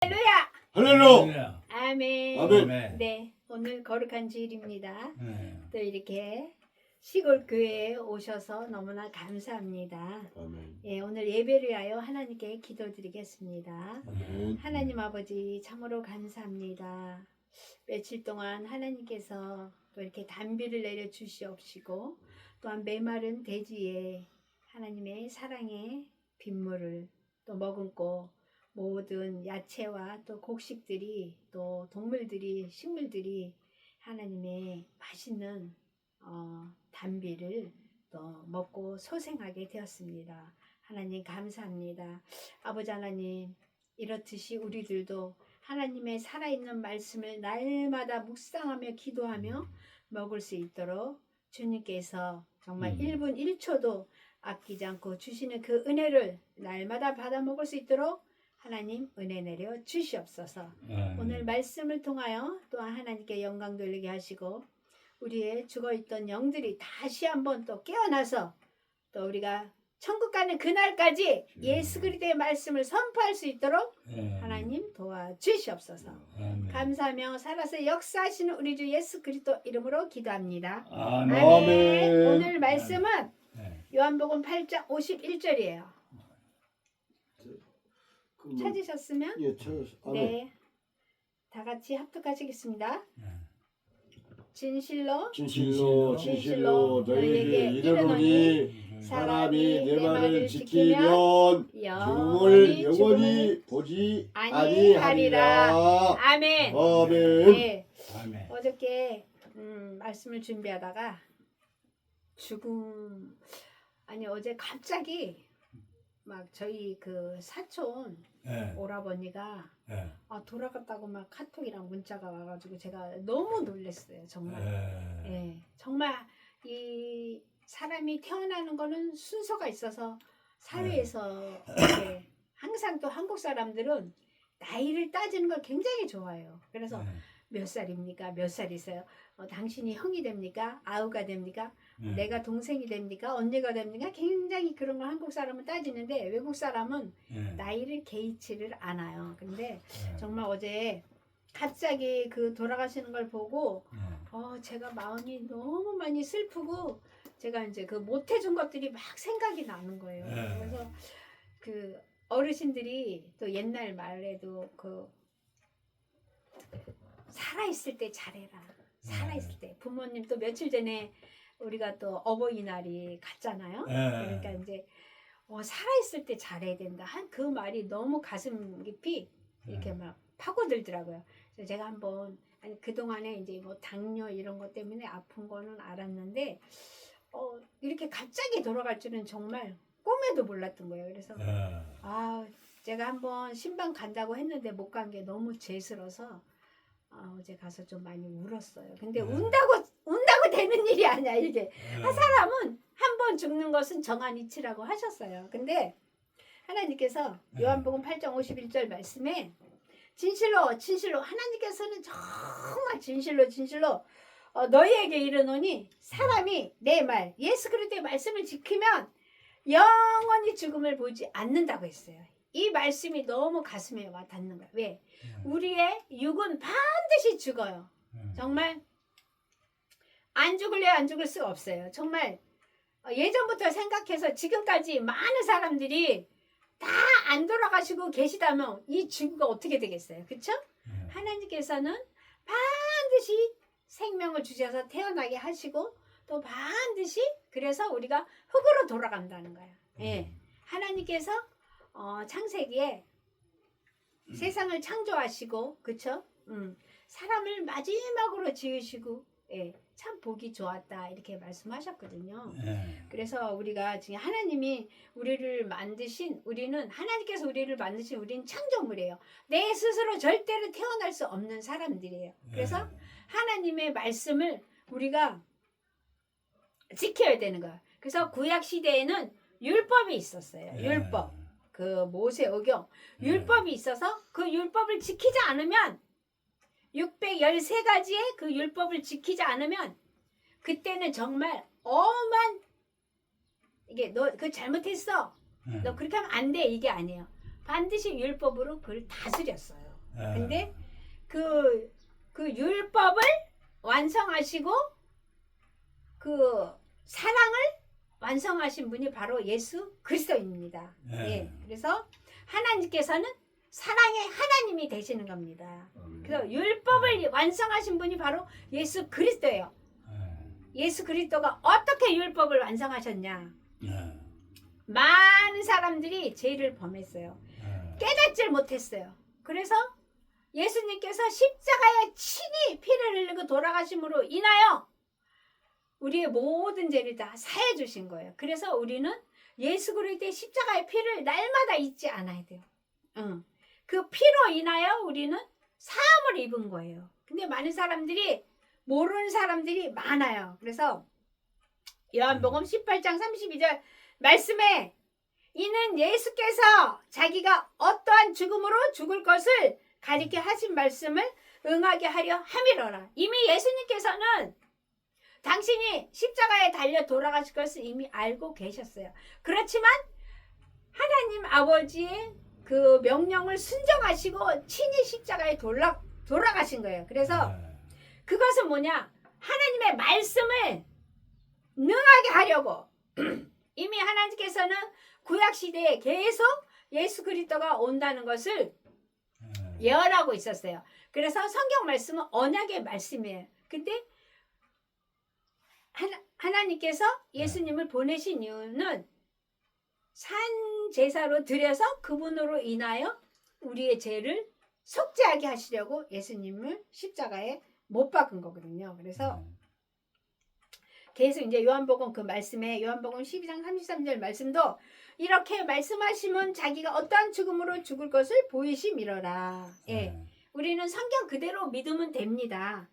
할렐루야. 할렐루야. 아멘. 아멘. 네, 오늘 거룩한 주일입니다. 네. 또 이렇게 시골 교회에 오셔서 너무나 감사합니다. 아멘. 예, 오늘 예배를 위하여 하나님께 기도드리겠습니다. 아멘. 하나님 아버지 참으로 감사합니다. 며칠 동안 하나님께서 또 이렇게 단비를 내려 주시옵시고 또한 메마른 대지에 하나님의 사랑의 빗물을 또 머금고 모든 야채와 또 곡식들이 또 동물들이 식물들이 하나님의 맛있는 단비를 또 먹고 소생하게 되었습니다. 하나님 감사합니다. 아버지 하나님, 이렇듯이 우리들도 하나님의 살아있는 말씀을 날마다 묵상하며 기도하며 먹을 수 있도록 주님께서 정말 1분 1초도 아끼지 않고 주시는 그 은혜를 날마다 받아 먹을 수 있도록 하나님 은혜 내려 주시옵소서. 오늘 말씀을 통하여 또한 하나님께 영광 돌리게 하시고 우리의 죽어있던 영들이 다시 한번 또 깨어나서 또 우리가 천국 가는 그날까지 예수 그리스도의 말씀을 선포할 수 있도록 하나님 도와주시옵소서. 감사하며 살아서 역사하시는 우리 주 예수 그리스도 이름으로 기도합니다. 아멘. 오늘 말씀은 요한복음 8장 51절이에요. 찾으셨으면 예, 찾았어. 네, 다 같이 합독하시겠습니다. 진실로 너희에게 이르노니 사람이 내 말을 지키면 죽음을 영원히 보지 아니하리라. 아멘. 아멘. 네, 어저께 말씀을 준비하다가 어제 갑자기 막 저희 그 사촌 오라버니가 돌아갔다고 막 카톡이랑 문자가 와가지고 제가 너무 놀랐어요. 정말. 정말 이 사람이 태어나는 거는 순서가 있어서 사회에서 이렇게 항상 또 한국 사람들은 나이를 따지는 걸 굉장히 좋아해요. 그래서 몇 살입니까? 몇 살이세요? 당신이 형이 됩니까? 아우가 됩니까? 내가 동생이 됩니까? 언니가 됩니까? 굉장히 그런 걸 한국 사람은 따지는데 외국 사람은 나이를 개의치를 않아요. 근데 정말 어제 갑자기 그 돌아가시는 걸 보고 제가 마음이 너무 많이 슬프고 제가 이제 그 못해준 것들이 막 생각이 나는 거예요. 그래서 그 어르신들이 또 옛날 말에도 그 살아있을 때 잘해라. 살아있을 때. 부모님 또 며칠 전에 우리가 또 어버이날이 갔잖아요. 그러니까 이제 살아있을 때 잘해야 된다. 그 말이 너무 가슴 깊이 이렇게 막 파고들더라고요. 그래서 제가 한번 그동안에 이제 뭐 당뇨 이런 것 때문에 아픈 거는 알았는데 이렇게 갑자기 돌아갈 줄은 정말 꿈에도 몰랐던 거예요. 그래서 제가 한번 신방 간다고 했는데 못 간 게 너무 죄스러워서 어제 가서 좀 많이 울었어요. 근데 운다고 되는 일이 아니야. 이게 사람은 한 번 죽는 것은 정한 이치라고 하셨어요. 근데 하나님께서 요한복음 8장 51절 말씀에 진실로 하나님께서는 정말 진실로 너희에게 이르노니 사람이 내 말 예수 그리스도의 말씀을 지키면 영원히 죽음을 보지 않는다고 했어요. 이 말씀이 너무 가슴에 와 닿는 거야. 왜? 우리의 육은 반드시 죽어요. 정말 안 죽을 수가 없어요. 정말 예전부터 생각해서 지금까지 많은 사람들이 다 안 돌아가시고 계시다면 이 지구가 어떻게 되겠어요? 그렇죠? 하나님께서는 반드시 생명을 주셔서 태어나게 하시고 또 반드시 그래서 우리가 흙으로 돌아간다는 거예요. 하나님께서 창세기에 세상을 창조하시고 그쵸? 사람을 마지막으로 지으시고 참 보기 좋았다 이렇게 말씀하셨거든요. 그래서 우리가 지금 하나님이 하나님께서 우리를 만드신 우리는 창조물이에요. 내 스스로 절대로 태어날 수 없는 사람들이에요. 그래서 하나님의 말씀을 우리가 지켜야 되는 거야. 그래서 구약 시대에는 율법이 있었어요. 율법. 그 모세오경 율법이 있어서 그 율법을 지키지 않으면 613가지의 그 율법을 지키지 않으면 그때는 정말 엄한 이게 너 그 잘못했어. 너 그렇게 하면 안 돼. 이게 아니에요. 반드시 율법으로 그걸 다스렸어요. 근데 그 율법을 완성하시고 그 사랑을 완성하신 분이 바로 예수 그리스도입니다. 예. 그래서 하나님께서는 사랑의 하나님이 되시는 겁니다. 그래서 율법을 완성하신 분이 바로 예수 그리스도예요. 예수 그리스도가 어떻게 율법을 완성하셨냐? 많은 사람들이 죄를 범했어요. 깨닫질 못했어요. 그래서 예수님께서 십자가에 친히 피를 흘리고 돌아가심으로 인하여 우리의 모든 죄를 다 사해 주신 거예요. 그래서 우리는 예수 그리스도의 십자가의 피를 날마다 잊지 않아야 돼요. 그 피로 인하여 우리는 사함을 입은 거예요. 근데 많은 사람들이 모르는 사람들이 많아요. 그래서 요한복음 18장 32절 말씀에 이는 예수께서 자기가 어떠한 죽음으로 죽을 것을 가리켜 하신 말씀을 응하게 하려 함이로라. 이미 예수님께서는 당신이 십자가에 달려 돌아가실 것을 이미 알고 계셨어요. 그렇지만 하나님 아버지의 그 명령을 순종하시고 친히 십자가에 돌아가신 거예요. 그래서 그것은 뭐냐? 하나님의 말씀을 능하게 하려고 이미 하나님께서는 구약시대에 계속 예수 그리스도가 온다는 것을 예언하고 있었어요. 그래서 성경 말씀은 언약의 말씀이에요. 근데 하나님께서 예수님을 보내신 이유는 산 제사로 드려서 그분으로 인하여 우리의 죄를 속죄하게 하시려고 예수님을 십자가에 못 박은 거거든요. 그래서 계속 이제 요한복음 그 말씀에 요한복음 12장 33절 말씀도 이렇게 말씀하시면 자기가 어떠한 죽음으로 죽을 것을 보이심이러라. 예. 우리는 성경 그대로 믿으면 됩니다.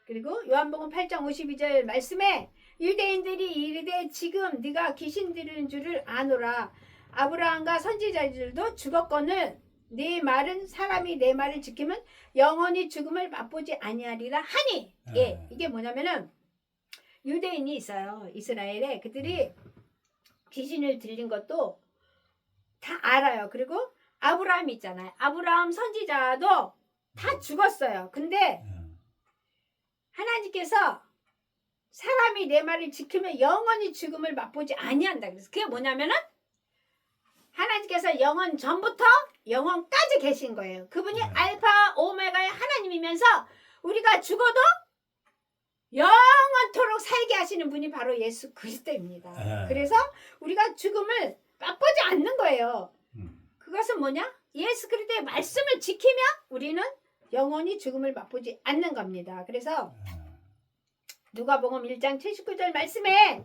그리고 요한복음 8장 52절 말씀에 유대인들이 이르되 지금 네가 귀신 들리는 줄을 아노라. 아브라함과 선지자들도 죽었거늘 네 말은 사람이 내 말을 지키면 영원히 죽음을 맛보지 아니하리라 하니. 예. 이게 뭐냐면은 유대인이 있어요. 이스라엘에. 그들이 귀신을 들린 것도 다 알아요. 그리고 아브라함 있잖아요. 아브라함 선지자도 다 죽었어요. 근데 하나님께서 사람이 내 말을 지키면 영원히 죽음을 맛보지 아니한다. 그래서 그게 뭐냐면은 하나님께서 영원 전부터 영원까지 계신 거예요. 그분이 알파 오메가의 하나님이면서 우리가 죽어도 영원토록 살게 하시는 분이 바로 예수 그리스도입니다. 그래서 우리가 죽음을 맛보지 않는 거예요. 그것은 뭐냐? 예수 그리스도의 말씀을 지키면 우리는 영원히 죽음을 맛보지 않는 겁니다. 그래서 누가복음 1장 79절 말씀에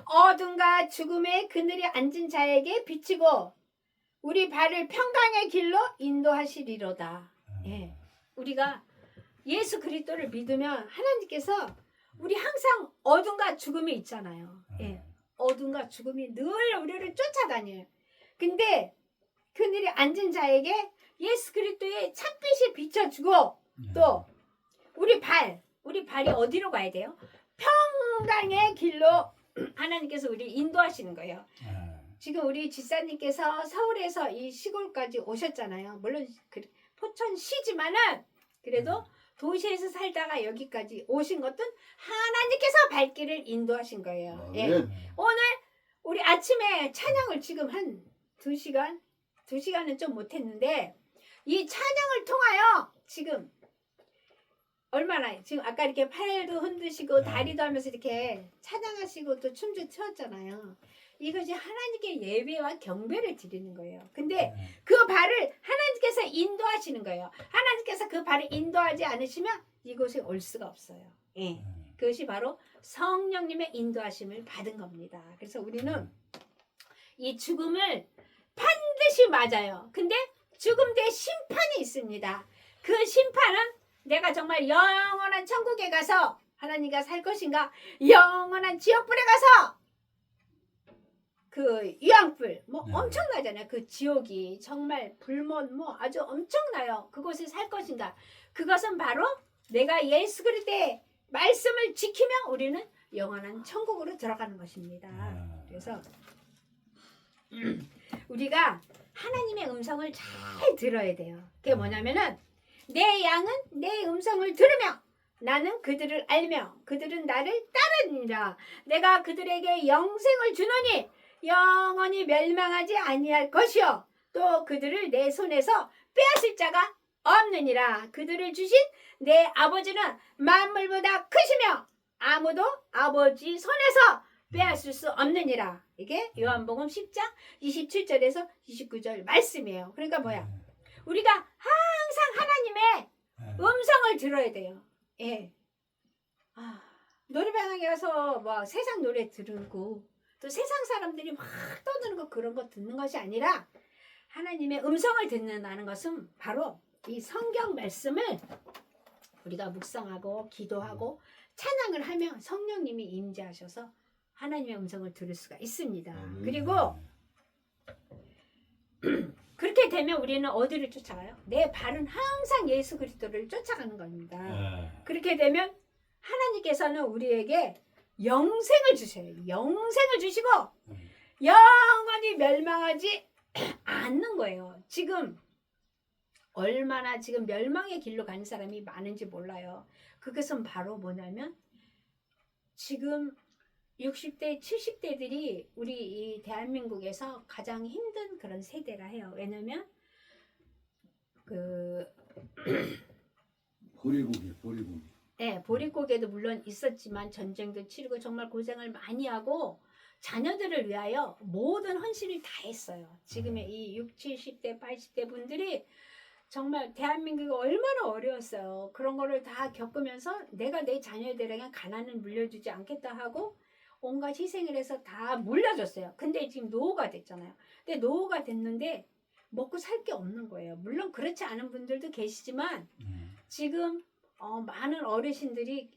어둠과 죽음의 그늘에 앉은 자에게 비치고 우리 발을 평강의 길로 인도하시리로다. 예. 우리가 예수 그리스도를 믿으면 하나님께서 우리 항상 어둠과 죽음이 있잖아요. 예. 어둠과 죽음이 늘 우리를 쫓아다녀요. 근데 그늘에 앉은 자에게 예수 그리스도의 찬빛이 비춰주고 또 우리 발이 어디로 가야 돼요? 평강의 길로 하나님께서 우리를 인도하시는 거예요. 지금 우리 집사님께서 서울에서 이 시골까지 오셨잖아요. 물론 포천시지만은 그래도 도시에서 살다가 여기까지 오신 것은 하나님께서 발길을 인도하신 거예요. 예. 오늘 우리 아침에 찬양을 지금 한 2시간은 좀 못했는데 이 찬양을 통하여 지금 얼마나 지금 아까 이렇게 팔도 흔드시고 다리도 하면서 이렇게 찬양하시고 또 춤도 추었잖아요. 이것이 하나님께 예배와 경배를 드리는 거예요. 근데 그 발을 하나님께서 인도하시는 거예요. 하나님께서 그 발을 인도하지 않으시면 이곳에 올 수가 없어요. 예. 그것이 바로 성령님의 인도하심을 받은 겁니다. 그래서 우리는 이 죽음을 반드시 맞아요. 근데 죽음 뒤에 심판이 있습니다. 그 심판은 내가 정말 영원한 천국에 가서 하나님과 살 것인가, 영원한 지옥불에 가서 그 유황불 엄청나잖아요. 그 지옥이 정말 불문 아주 엄청나요. 그곳에 살 것인가. 그것은 바로 내가 예수 그리스도의 말씀을 지키면 우리는 영원한 천국으로 들어가는 것입니다. 그래서 우리가 하나님의 음성을 잘 들어야 돼요. 그게 뭐냐면은 내 양은 내 음성을 들으며 나는 그들을 알며 그들은 나를 따르니라. 내가 그들에게 영생을 주노니 영원히 멸망하지 아니할 것이요 또 그들을 내 손에서 빼앗을 자가 없느니라. 그들을 주신 내 아버지는 만물보다 크시며 아무도 아버지 손에서 빼앗을 수 없느니라. 이게 요한복음 10장 27절에서 29절 말씀이에요. 그러니까 뭐야? 우리가 항상 하나님의 음성을 들어야 돼요. 예. 노래방에 가서 뭐 세상 노래 들고 또 세상 사람들이 막 떠드는 거 그런 거 듣는 것이 아니라 하나님의 음성을 듣는다는 것은 바로 이 성경 말씀을 우리가 묵상하고 기도하고 찬양을 하면 성령님이 임재하셔서 하나님의 음성을 들을 수가 있습니다. 그리고 그렇게 되면 우리는 어디를 쫓아가요? 내 발은 항상 예수 그리스도를 쫓아가는 겁니다. 그렇게 되면 하나님께서는 우리에게 영생을 주셔요. 영생을 주시고 영원히 멸망하지 않는 거예요. 지금 얼마나 지금 멸망의 길로 가는 사람이 많은지 몰라요. 그것은 바로 뭐냐면 지금 60대, 70대들이 우리 이 대한민국에서 가장 힘든 그런 세대라 해요. 왜냐면 그 보리고기. 네, 보릿고개도 물론 있었지만 전쟁도 치르고 정말 고생을 많이 하고 자녀들을 위하여 모든 헌신을 다 했어요. 지금의 이 60, 70대, 80대 분들이 정말 대한민국이 얼마나 어려웠어요. 그런 거를 다 겪으면서 내가 내 자녀들에게 가난을 물려주지 않겠다 하고 온갖 희생을 해서 다 물려줬어요. 근데 지금 노후가 됐잖아요. 근데 노후가 됐는데 먹고 살 게 없는 거예요. 물론 그렇지 않은 분들도 계시지만 지금 많은 어르신들이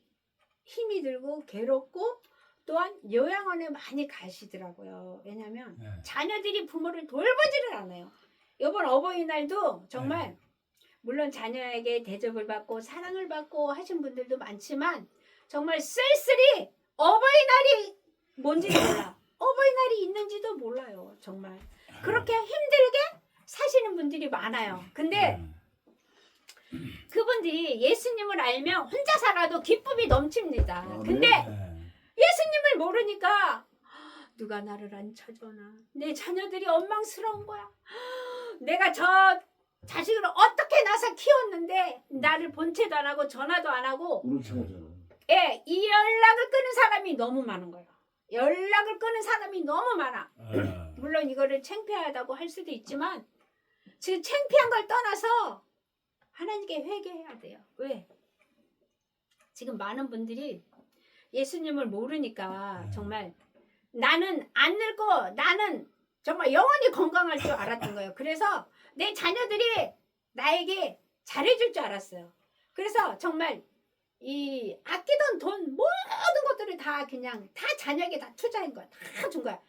힘이 들고 괴롭고 또한 요양원에 많이 가시더라고요. 왜냐하면 자녀들이 부모를 돌보지를 않아요. 이번 어버이날도 정말 물론 자녀에게 대접을 받고 사랑을 받고 하신 분들도 많지만 정말 쓸쓸히 어버이날이 뭔지도 몰라. 어버이날이 있는지도 몰라요. 정말 그렇게 힘들게 사시는 분들이 많아요. 근데 그분들이 예수님을 알면 혼자 살아도 기쁨이 넘칩니다. 근데 예수님을 모르니까 누가 나를 안 찾아오나, 내 자녀들이 원망스러운 거야. 내가 저 자식을 어떻게 낳아서 키웠는데 나를 본체도 안 하고 전화도 안 하고 예, 이 연락을 끊는 사람이 너무 많은 거예요. 연락을 끊는 사람이 너무 많아. 물론 이거를 창피하다고 할 수도 있지만 지금 창피한 걸 떠나서 하나님께 회개해야 돼요. 왜? 지금 많은 분들이 예수님을 모르니까 정말 나는 안 늙고 나는 정말 영원히 건강할 줄 알았던 거예요. 그래서 내 자녀들이 나에게 잘해줄 줄 알았어요. 그래서 정말 이 아끼던 돈 모든 것들을 다 그냥 다 자녀에게 다 투자한 거야. 다 준 거야.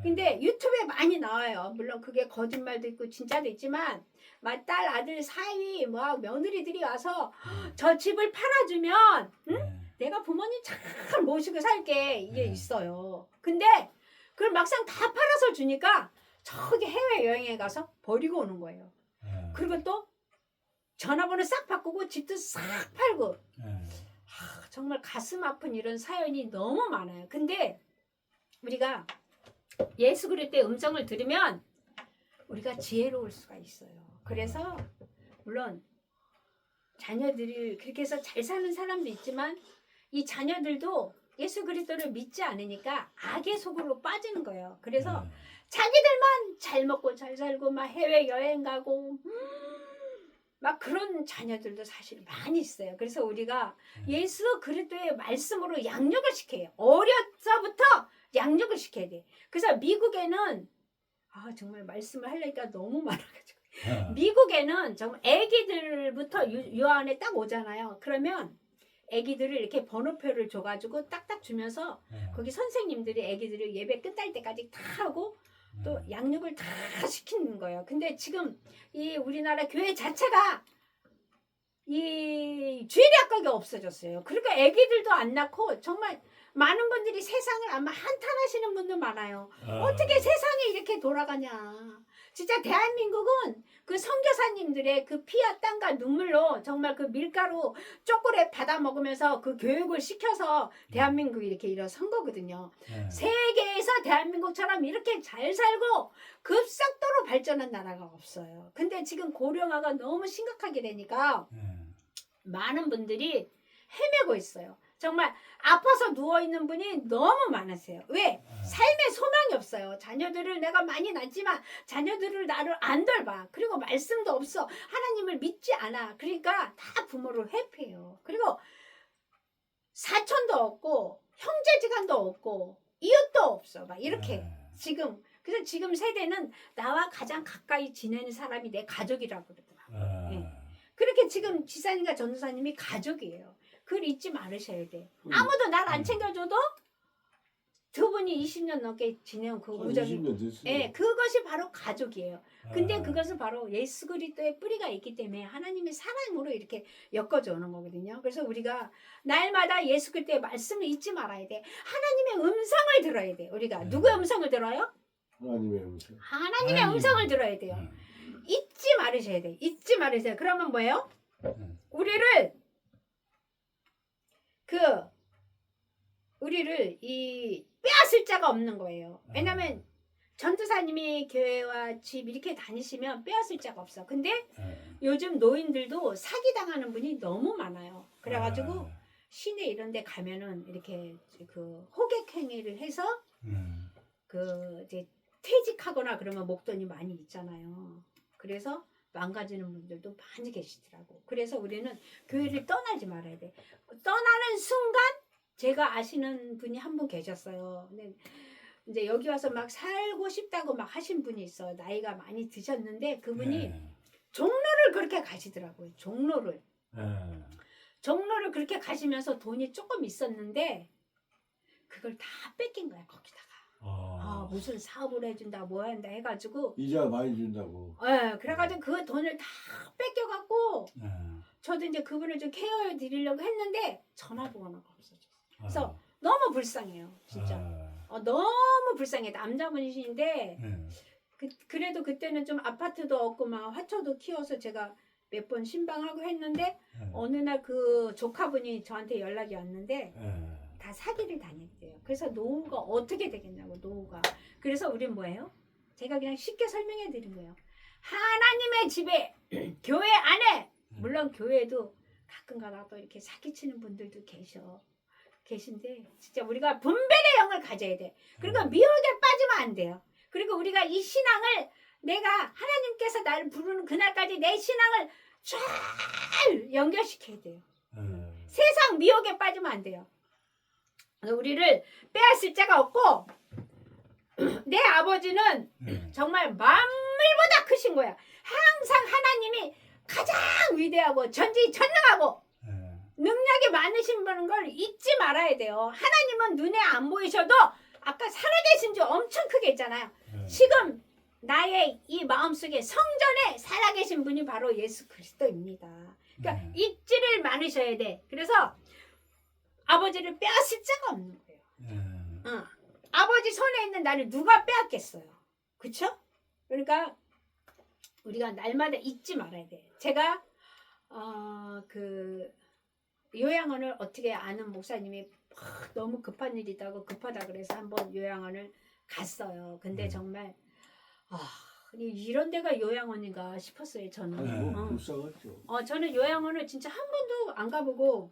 근데 유튜브에 많이 나와요. 물론 그게 거짓말도 있고 진짜도 있지만 막 딸 아들 사위 뭐 며느리들이 와서 저 집을 팔아주면 응? 내가 부모님 잘 모시고 살게 이게 있어요. 근데 그걸 막상 다 팔아서 주니까 저기 해외여행에 가서 버리고 오는 거예요. 그리고 또 전화번호 싹 바꾸고 집도 싹 팔고 정말 가슴 아픈 이런 사연이 너무 많아요. 근데 우리가 예수 그리스도의 음성을 들으면 우리가 지혜로울 수가 있어요. 그래서 물론 자녀들이 그렇게 해서 잘 사는 사람도 있지만 이 자녀들도 예수 그리스도를 믿지 않으니까 악의 속으로 빠지는 거예요. 그래서 자기들만 잘 먹고 잘 살고 막 해외 여행 가고 막 그런 자녀들도 사실 많이 있어요. 그래서 우리가 예수 그리스도의 말씀으로 양육을 시켜요. 어려서부터 양육을 시켜야 돼. 그래서 미국에는 정말 말씀을 하려니까 너무 많아가지고 미국에는 정말 애기들부터 유아원에 딱 오잖아요. 그러면 애기들을 이렇게 번호표를 줘가지고 딱딱 주면서 거기 선생님들이 애기들을 예배 끝날 때까지 다 하고 또 양육을 다 시키는 거예요. 근데 지금 이 우리나라 교회 자체가 이 죄악각이 없어졌어요. 그러니까 아기들도 안 낳고 정말 많은 분들이 세상을 아마 한탄하시는 분도 많아요. 어떻게 세상이 이렇게 돌아가냐. 진짜 대한민국은 그 선교사님들의 그 피와 땀과 눈물로 정말 그 밀가루 초콜릿 받아 먹으면서 그 교육을 시켜서 대한민국이 이렇게 일어선 거거든요. 세계에서 대한민국처럼 이렇게 잘 살고 급속도로 발전한 나라가 없어요. 근데 지금 고령화가 너무 심각하게 되니까 많은 분들이 헤매고 있어요. 정말 아파서 누워있는 분이 너무 많으세요. 왜? 삶에 소망이 없어요. 자녀들을 내가 많이 낳지만 자녀들을 나를 안 돌봐. 그리고 말씀도 없어. 하나님을 믿지 않아. 그러니까 다 부모를 회피해요. 그리고 사촌도 없고 형제지간도 없고 이웃도 없어. 막 이렇게 지금 그래서 지금 세대는 나와 가장 가까이 지내는 사람이 내 가족이라고 그러더라고요. 예. 그렇게 지금 지사님과 전도사님이 가족이에요. 그걸 잊지 말으셔야 돼. 아무도 날 안 챙겨줘도 두 분이 20년 넘게 지내온 그 우정이 20년 됐어요. 예, 그것이 바로 가족이에요. 근데 그것은 바로 예수 그리스도의 뿌리가 있기 때문에 하나님의 사랑으로 이렇게 엮어져 오는 거거든요. 그래서 우리가 날마다 예수 그리스도의 말씀을 잊지 말아야 돼. 하나님의 음성을 들어야 돼. 우리가 누구의 음성을 들어요? 하나님의 음성. 하나님의 음성을 들어야 돼요. 잊지 말으셔야 돼. 잊지 말으세요. 그러면 뭐예요? 우리를 이 빼앗을 자가 없는 거예요. 왜냐면 전도사님이 교회와 집 이렇게 다니시면 빼앗을 자가 없어. 근데 요즘 노인들도 사기당하는 분이 너무 많아요. 그래가지고 시내 이런 데 가면은 이렇게 그 호객 행위를 해서 그 이제 퇴직하거나 그러면 목돈이 많이 있잖아요. 그래서 망가지는 분들도 많이 계시더라고. 그래서 우리는 교회를 떠나지 말아야 돼. 떠나는 순간 제가 아시는 분이 한 분 계셨어요. 근데 이제 여기 와서 막 살고 싶다고 막 하신 분이 있어요. 나이가 많이 드셨는데 그분이 종로를 그렇게 가시더라고요. 종로를 그렇게 가시면서 돈이 조금 있었는데 그걸 다 뺏긴 거야 거기다가. 무슨 사업을 해준다 뭐 한다 해가지고 이자 많이 준다고. 그래가지고 그 돈을 다 뺏겨갖고 저도 이제 그분을 좀 케어해 드리려고 했는데 전화번호가 없어졌어요. 그래서 너무 불쌍해요 진짜. 너무 불쌍해. 남자분이신데 그래도 그때는 좀 아파트도 없고 막 화초도 키워서 제가 몇 번 신방하고 했는데 어느 날 그 조카분이 저한테 연락이 왔는데 다 사기를 당했대요. 그래서 노후가 어떻게 되겠냐고 노후가. 그래서 우린 뭐예요? 제가 그냥 쉽게 설명해 드린 거예요. 하나님의 집에 교회 안에 물론 교회도 가끔가다 또 이렇게 사기치는 분들도 계신데 진짜 우리가 분별의 영을 가져야 돼. 그리고 미혹에 빠지면 안 돼요. 그리고 우리가 이 신앙을 내가 하나님께서 나를 부르는 그날까지 내 신앙을 잘 연결시켜야 돼요. 세상 미혹에 빠지면 안 돼요. 우리를 빼앗을 자가 없고 내 아버지는 정말 만물보다 크신 거야. 항상 하나님이 가장 위대하고 전지전능하고 능력이 많으신 분인 걸 잊지 말아야 돼요. 하나님은 눈에 안 보이셔도 아까 살아계신 지 엄청 크게 있잖아요. 지금 나의 이 마음속에 성전에 살아계신 분이 바로 예수 그리스도입니다. 그러니까 잊지를 않으셔야 돼. 그래서 아버지를 빼앗을 자가 없는 거예요. 아버지 손에 있는 나를 누가 빼앗겠어요. 그쵸? 그러니까 우리가 날마다 잊지 말아야 돼. 제가 그 요양원을 어떻게 아는 목사님이 너무 급한 일이 있다고 급하다 그래서 한번 요양원을 갔어요. 근데 정말 이런 데가 요양원인가 싶었어요. 저는. 불쌍하죠. 저는 요양원을 진짜 한 번도 안 가보고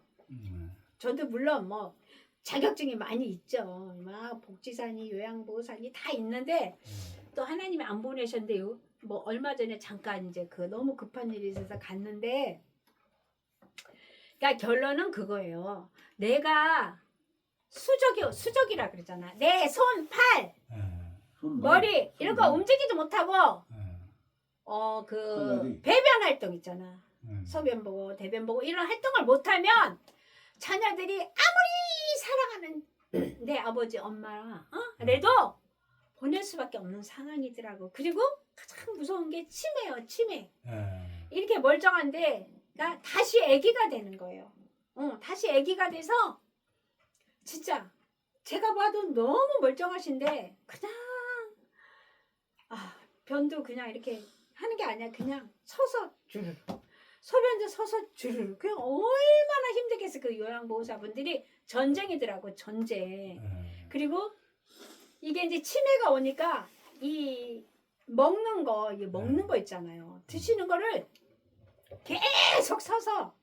저도 물론 뭐 자격증이 많이 있죠. 막 복지사니 요양보호사니 다 있는데 또 하나님이 안 보내셨는데 뭐 얼마 전에 잠깐 이제 그 너무 급한 일이 있어서 갔는데 그러니까 결론은 그거예요. 내가 수족이라 그러잖아. 내 손, 팔, 머리 이런 거 움직이지 못하고 그 배변 활동 있잖아. 소변 보고 대변 보고 이런 활동을 못하면 자녀들이 아무리 사랑하는 내 아버지 엄마 그래도 보낼 수밖에 없는 상황이더라고. 그리고 가장 무서운 게 치매예요. 치매. 이렇게 멀쩡한데 그러니까 다시 아기가 되는 거예요. 다시 아기가 돼서 진짜 제가 봐도 너무 멀쩡하신데 그냥 변도 그냥 이렇게 하는 게 아니라 그냥 서서 주르르 소변도 서서 주르르 그냥 얼마나 힘들겠어. 그 요양보호사분들이 전쟁이더라고. 전쟁. 그리고 이게 이제 치매가 오니까 이 먹는 거 있잖아요. 드시는 거를 계속 서서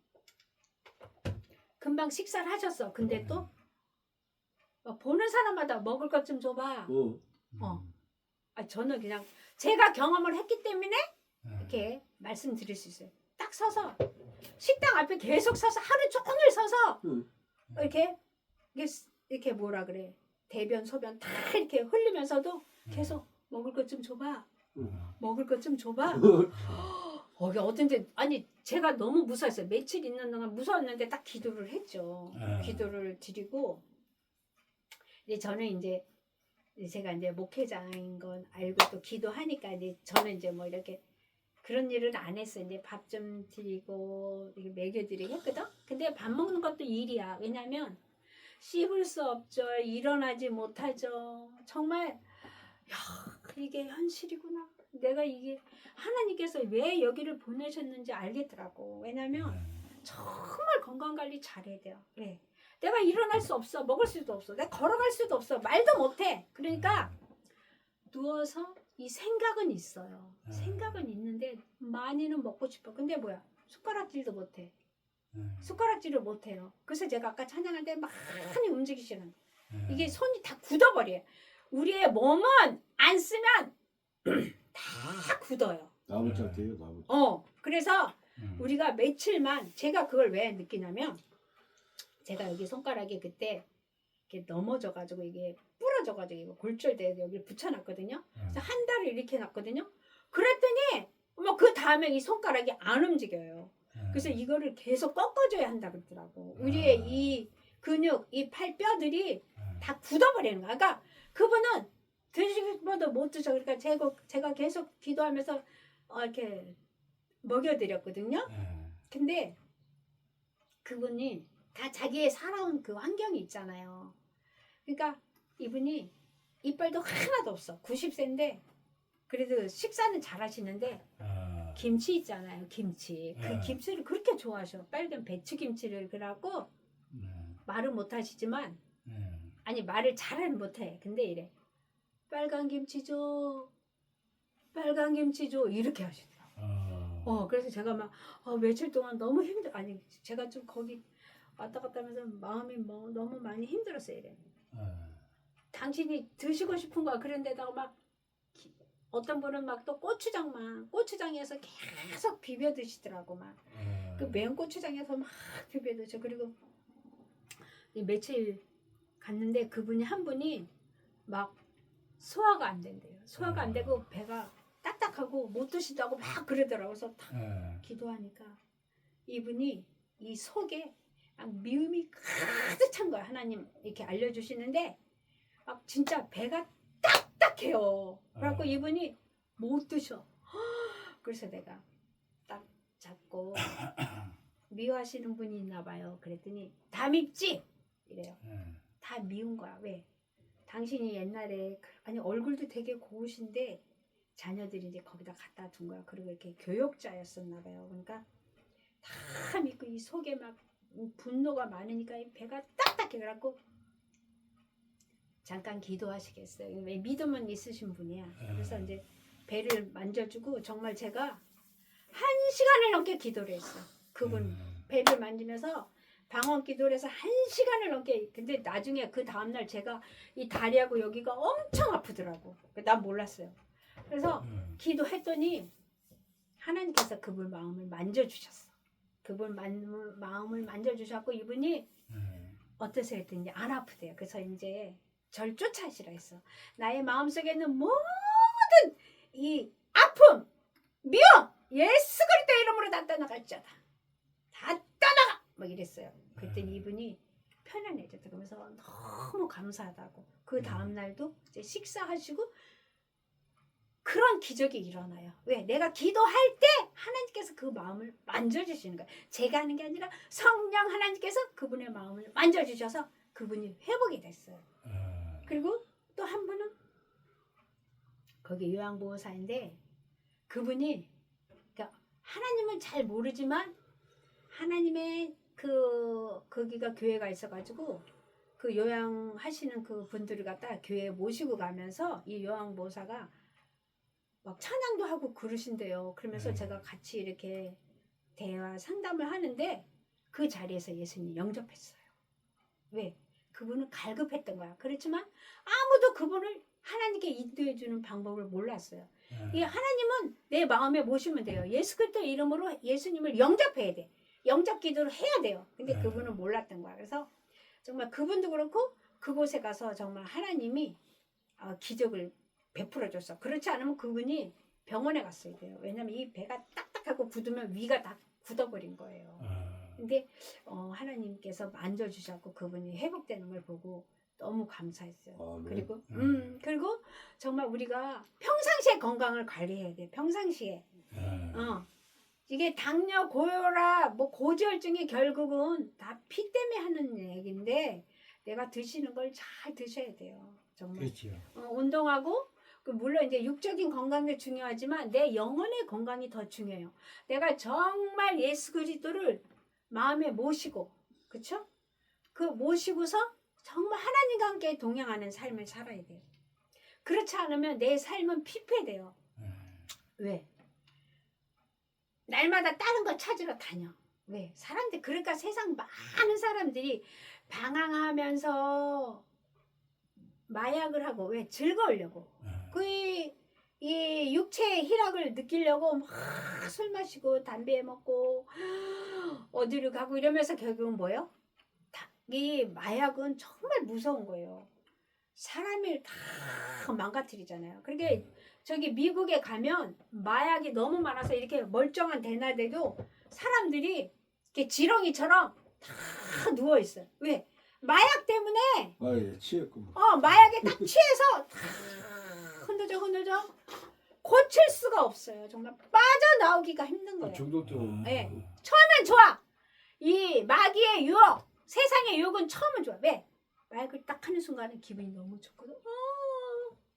금방 식사를 하셨어. 근데 또 보는 사람마다 먹을 것 좀 줘봐. 저는 그냥 제가 경험을 했기 때문에 이렇게 말씀드릴 수 있어요. 딱 서서 식당 앞에 계속 서서 하루 종일 서서 이렇게 뭐라 그래, 대변 소변 다 이렇게 흘리면서도 계속 먹을 것 좀 줘봐. 먹을 것 좀 줘봐. 이게 어쩐지 아니 제가 너무 무서웠어요. 며칠 있는 동안 무서웠는데 딱 기도를 했죠. 기도를 드리고 이제 저는 이제 제가 이제 목회자인 건 알고 또 기도하니까 이제 저는 이제 뭐 이렇게 그런 일은 안 했어. 이제 밥 좀 드리고 이렇게 먹여드리고 했거든. 근데 밥 먹는 것도 일이야. 왜냐면 씹을 수 없죠. 일어나지 못하죠. 정말 야, 이게 현실이구나. 내가 이게 하나님께서 왜 여기를 보내셨는지 알겠더라고. 왜냐면 정말 건강관리 잘해야 돼요. 그래. 내가 일어날 수 없어. 먹을 수도 없어. 내가 걸어갈 수도 없어. 말도 못해. 그러니까 누워서 이 생각은 있어요. 생각은 있는데 많이는 먹고 싶어. 근데 뭐야? 숟가락질도 못해. 숟가락질을 못해요. 그래서 제가 아까 찬양할 때 많이 움직이시는 이게 손이 다 굳어버려요. 우리의 몸은 안 쓰면 다 굳어요. 나무짝대요, 나무. 그래서 우리가 며칠만 제가 그걸 왜 느끼냐면 제가 여기 손가락이 그때 이렇게 넘어져가지고 이게 부러져가지고 이거 골절돼 여기 붙여놨거든요. 그래서 한 달을 이렇게 놨거든요. 그랬더니 뭐 그 다음에 이 손가락이 안 움직여요. 그래서 이거를 계속 꺾어줘야 한다 그러더라고. 우리의 이 근육, 이 팔뼈들이 다 굳어버리는 거야. 그러니까 그분은 드시고도 못 드셔. 그러니까 제가 계속 기도하면서 이렇게 먹여드렸거든요. 근데 그분이 다 자기의 살아온 그 환경이 있잖아요. 그러니까 이분이 이빨도 하나도 없어. 90세인데 그래도 식사는 잘 하시는데 김치 있잖아요. 김치. 그 김치를 그렇게 좋아하셔. 빨간 배추김치를. 그래갖고 말은 못하시지만 아니 말을 잘은 못해. 근데 이래. 빨간 김치 줘. 빨간 김치 줘. 이렇게 하시더라고. 그래서 제가 막 며칠 동안 너무 아니 제가 좀 거기 왔다 갔다 하면서 마음이 뭐 너무 많이 힘들었어요. 이래. 당신이 드시고 싶은 거야. 그런데다가 막 어떤 분은 막 또 고추장에서 계속 비벼 드시더라고. 막 그 매운 고추장에서 막 비벼 드셔. 그리고 며칠 갔는데 그분이 한 분이 막 소화가 안 된대요. 소화가 안 되고 배가 딱딱하고 못 드시다고 막 그러더라고. 그래서 딱 기도하니까 이분이 이 속에 막 미움이 가득 찬 거야. 하나님 이렇게 알려주시는데 막 진짜 배가 딱딱해요. 그래갖고 이분이 못 드셔. 그래서 내가 딱 잡고 미워하시는 분이 있나 봐요. 그랬더니 다 밉지? 이래요. 다 미운 거야. 왜? 당신이 옛날에 아니 얼굴도 되게 고우신데 자녀들이 이제 거기다 갖다 둔 거야. 그리고 이렇게 교역자였었나 봐요. 그러니까 다 믿고 이 속에 막 분노가 많으니까 이 배가 딱딱해. 그래갖고 잠깐 기도하시겠어요. 믿음은 있으신 분이야. 그래서 이제 배를 만져주고 정말 제가 1시간을 넘게 기도를 했어. 그분 배를 만지면서 방언 기도를 해서 1시간을 넘게. 근데 나중에 그 다음날 제가 이 다리하고 여기가 엄청 아프더라고. 난 몰랐어요. 그래서 기도했더니 하나님께서 그분 마음을 만져주셨어. 그분 마음을 만져주셨고 이분이 어떠세요 했더니 안 아프대요. 그래서 이제 절 쫓아시라 했어. 나의 마음속에 있는 모든 이 아픔, 미움, 예수 그리스도 이름으로 다 떠나갈지어다. 다 떠나가! 막 이랬어요. 그랬더니 이분이 편안해졌다. 그러면서 너무 감사하다고. 그 다음날도 이제 식사하시고 그런 기적이 일어나요. 왜? 내가 기도할 때 하나님께서 그 마음을 만져주시는 거예요. 제가 하는 게 아니라 성령 하나님께서 그분의 마음을 만져주셔서 그분이 회복이 됐어요. 그리고 또 한 분은 거기 요양보호사인데 그분이 그러니까 하나님은 잘 모르지만 하나님의 거기가 교회가 있어가지고 그 요양하시는 그 분들을 갖다 교회에 모시고 가면서 이 요양보호사가 막 찬양도 하고 그러신대요. 그러면서 제가 같이 이렇게 대화 상담을 하는데 그 자리에서 예수님 영접했어요. 왜? 그분은 갈급했던 거야. 그렇지만 아무도 그분을 하나님께 인도해 주는 방법을 몰랐어요. 이 하나님은 내 마음에 모시면 돼요. 예수 그리스도 이름으로 예수님을 영접해야 돼. 영접 기도를 해야 돼요. 근데 그분은 몰랐던 거야. 그래서 정말 그분도 그렇고 그곳에 가서 정말 하나님이 기적을 베풀어 줬어. 그렇지 않으면 그분이 병원에 갔어야 돼요. 왜냐면 이 배가 딱딱하고 굳으면 위가 다 굳어버린 거예요. 근데 하나님께서 만져주셨고 그분이 회복되는 걸 보고 너무 감사했어요. 네. 그리고 정말 우리가 평상시에 건강을 관리해야 돼. 평상시에. 이게 당뇨, 고혈압, 뭐 고지혈증이 결국은 다 피 때문에 하는 얘기인데 내가 드시는 걸 잘 드셔야 돼요. 정말. 그렇죠. 운동하고 물론 이제 육적인 건강도 중요하지만 내 영혼의 건강이 더 중요해요. 내가 정말 예수 그리스도를 마음에 모시고, 그쵸? 그 모시고서 정말 하나님과 함께 동행하는 삶을 살아야 돼요. 그렇지 않으면 내 삶은 피폐돼요. 왜? 날마다 다른 거 찾으러 다녀. 왜? 사람들, 그러니까 세상 많은 사람들이 방황하면서 마약을 하고, 왜? 즐거우려고. 이 육체의 희락을 느끼려고 막 술 마시고 담배 먹고 어디로 가고 이러면서 결국은 뭐예요? 이 마약은 정말 무서운 거예요. 사람을 다 망가뜨리잖아요. 그러니까 저기 미국에 가면 마약이 너무 많아서 이렇게 멀쩡한 대낮에도 사람들이 이렇게 지렁이처럼 다 누워 있어요. 왜? 마약 때문에. 예, 취했구만. 마약에 딱 취해서 다 흔들져 고칠 수가 없어요. 정말 빠져나오기가 힘든 거예요. 중독적으로. 네. 처음엔 좋아. 이 마귀의 유혹, 세상의 유혹은 처음은 좋아. 왜? 마약을 딱 하는 순간에 기분이 너무 좋거든.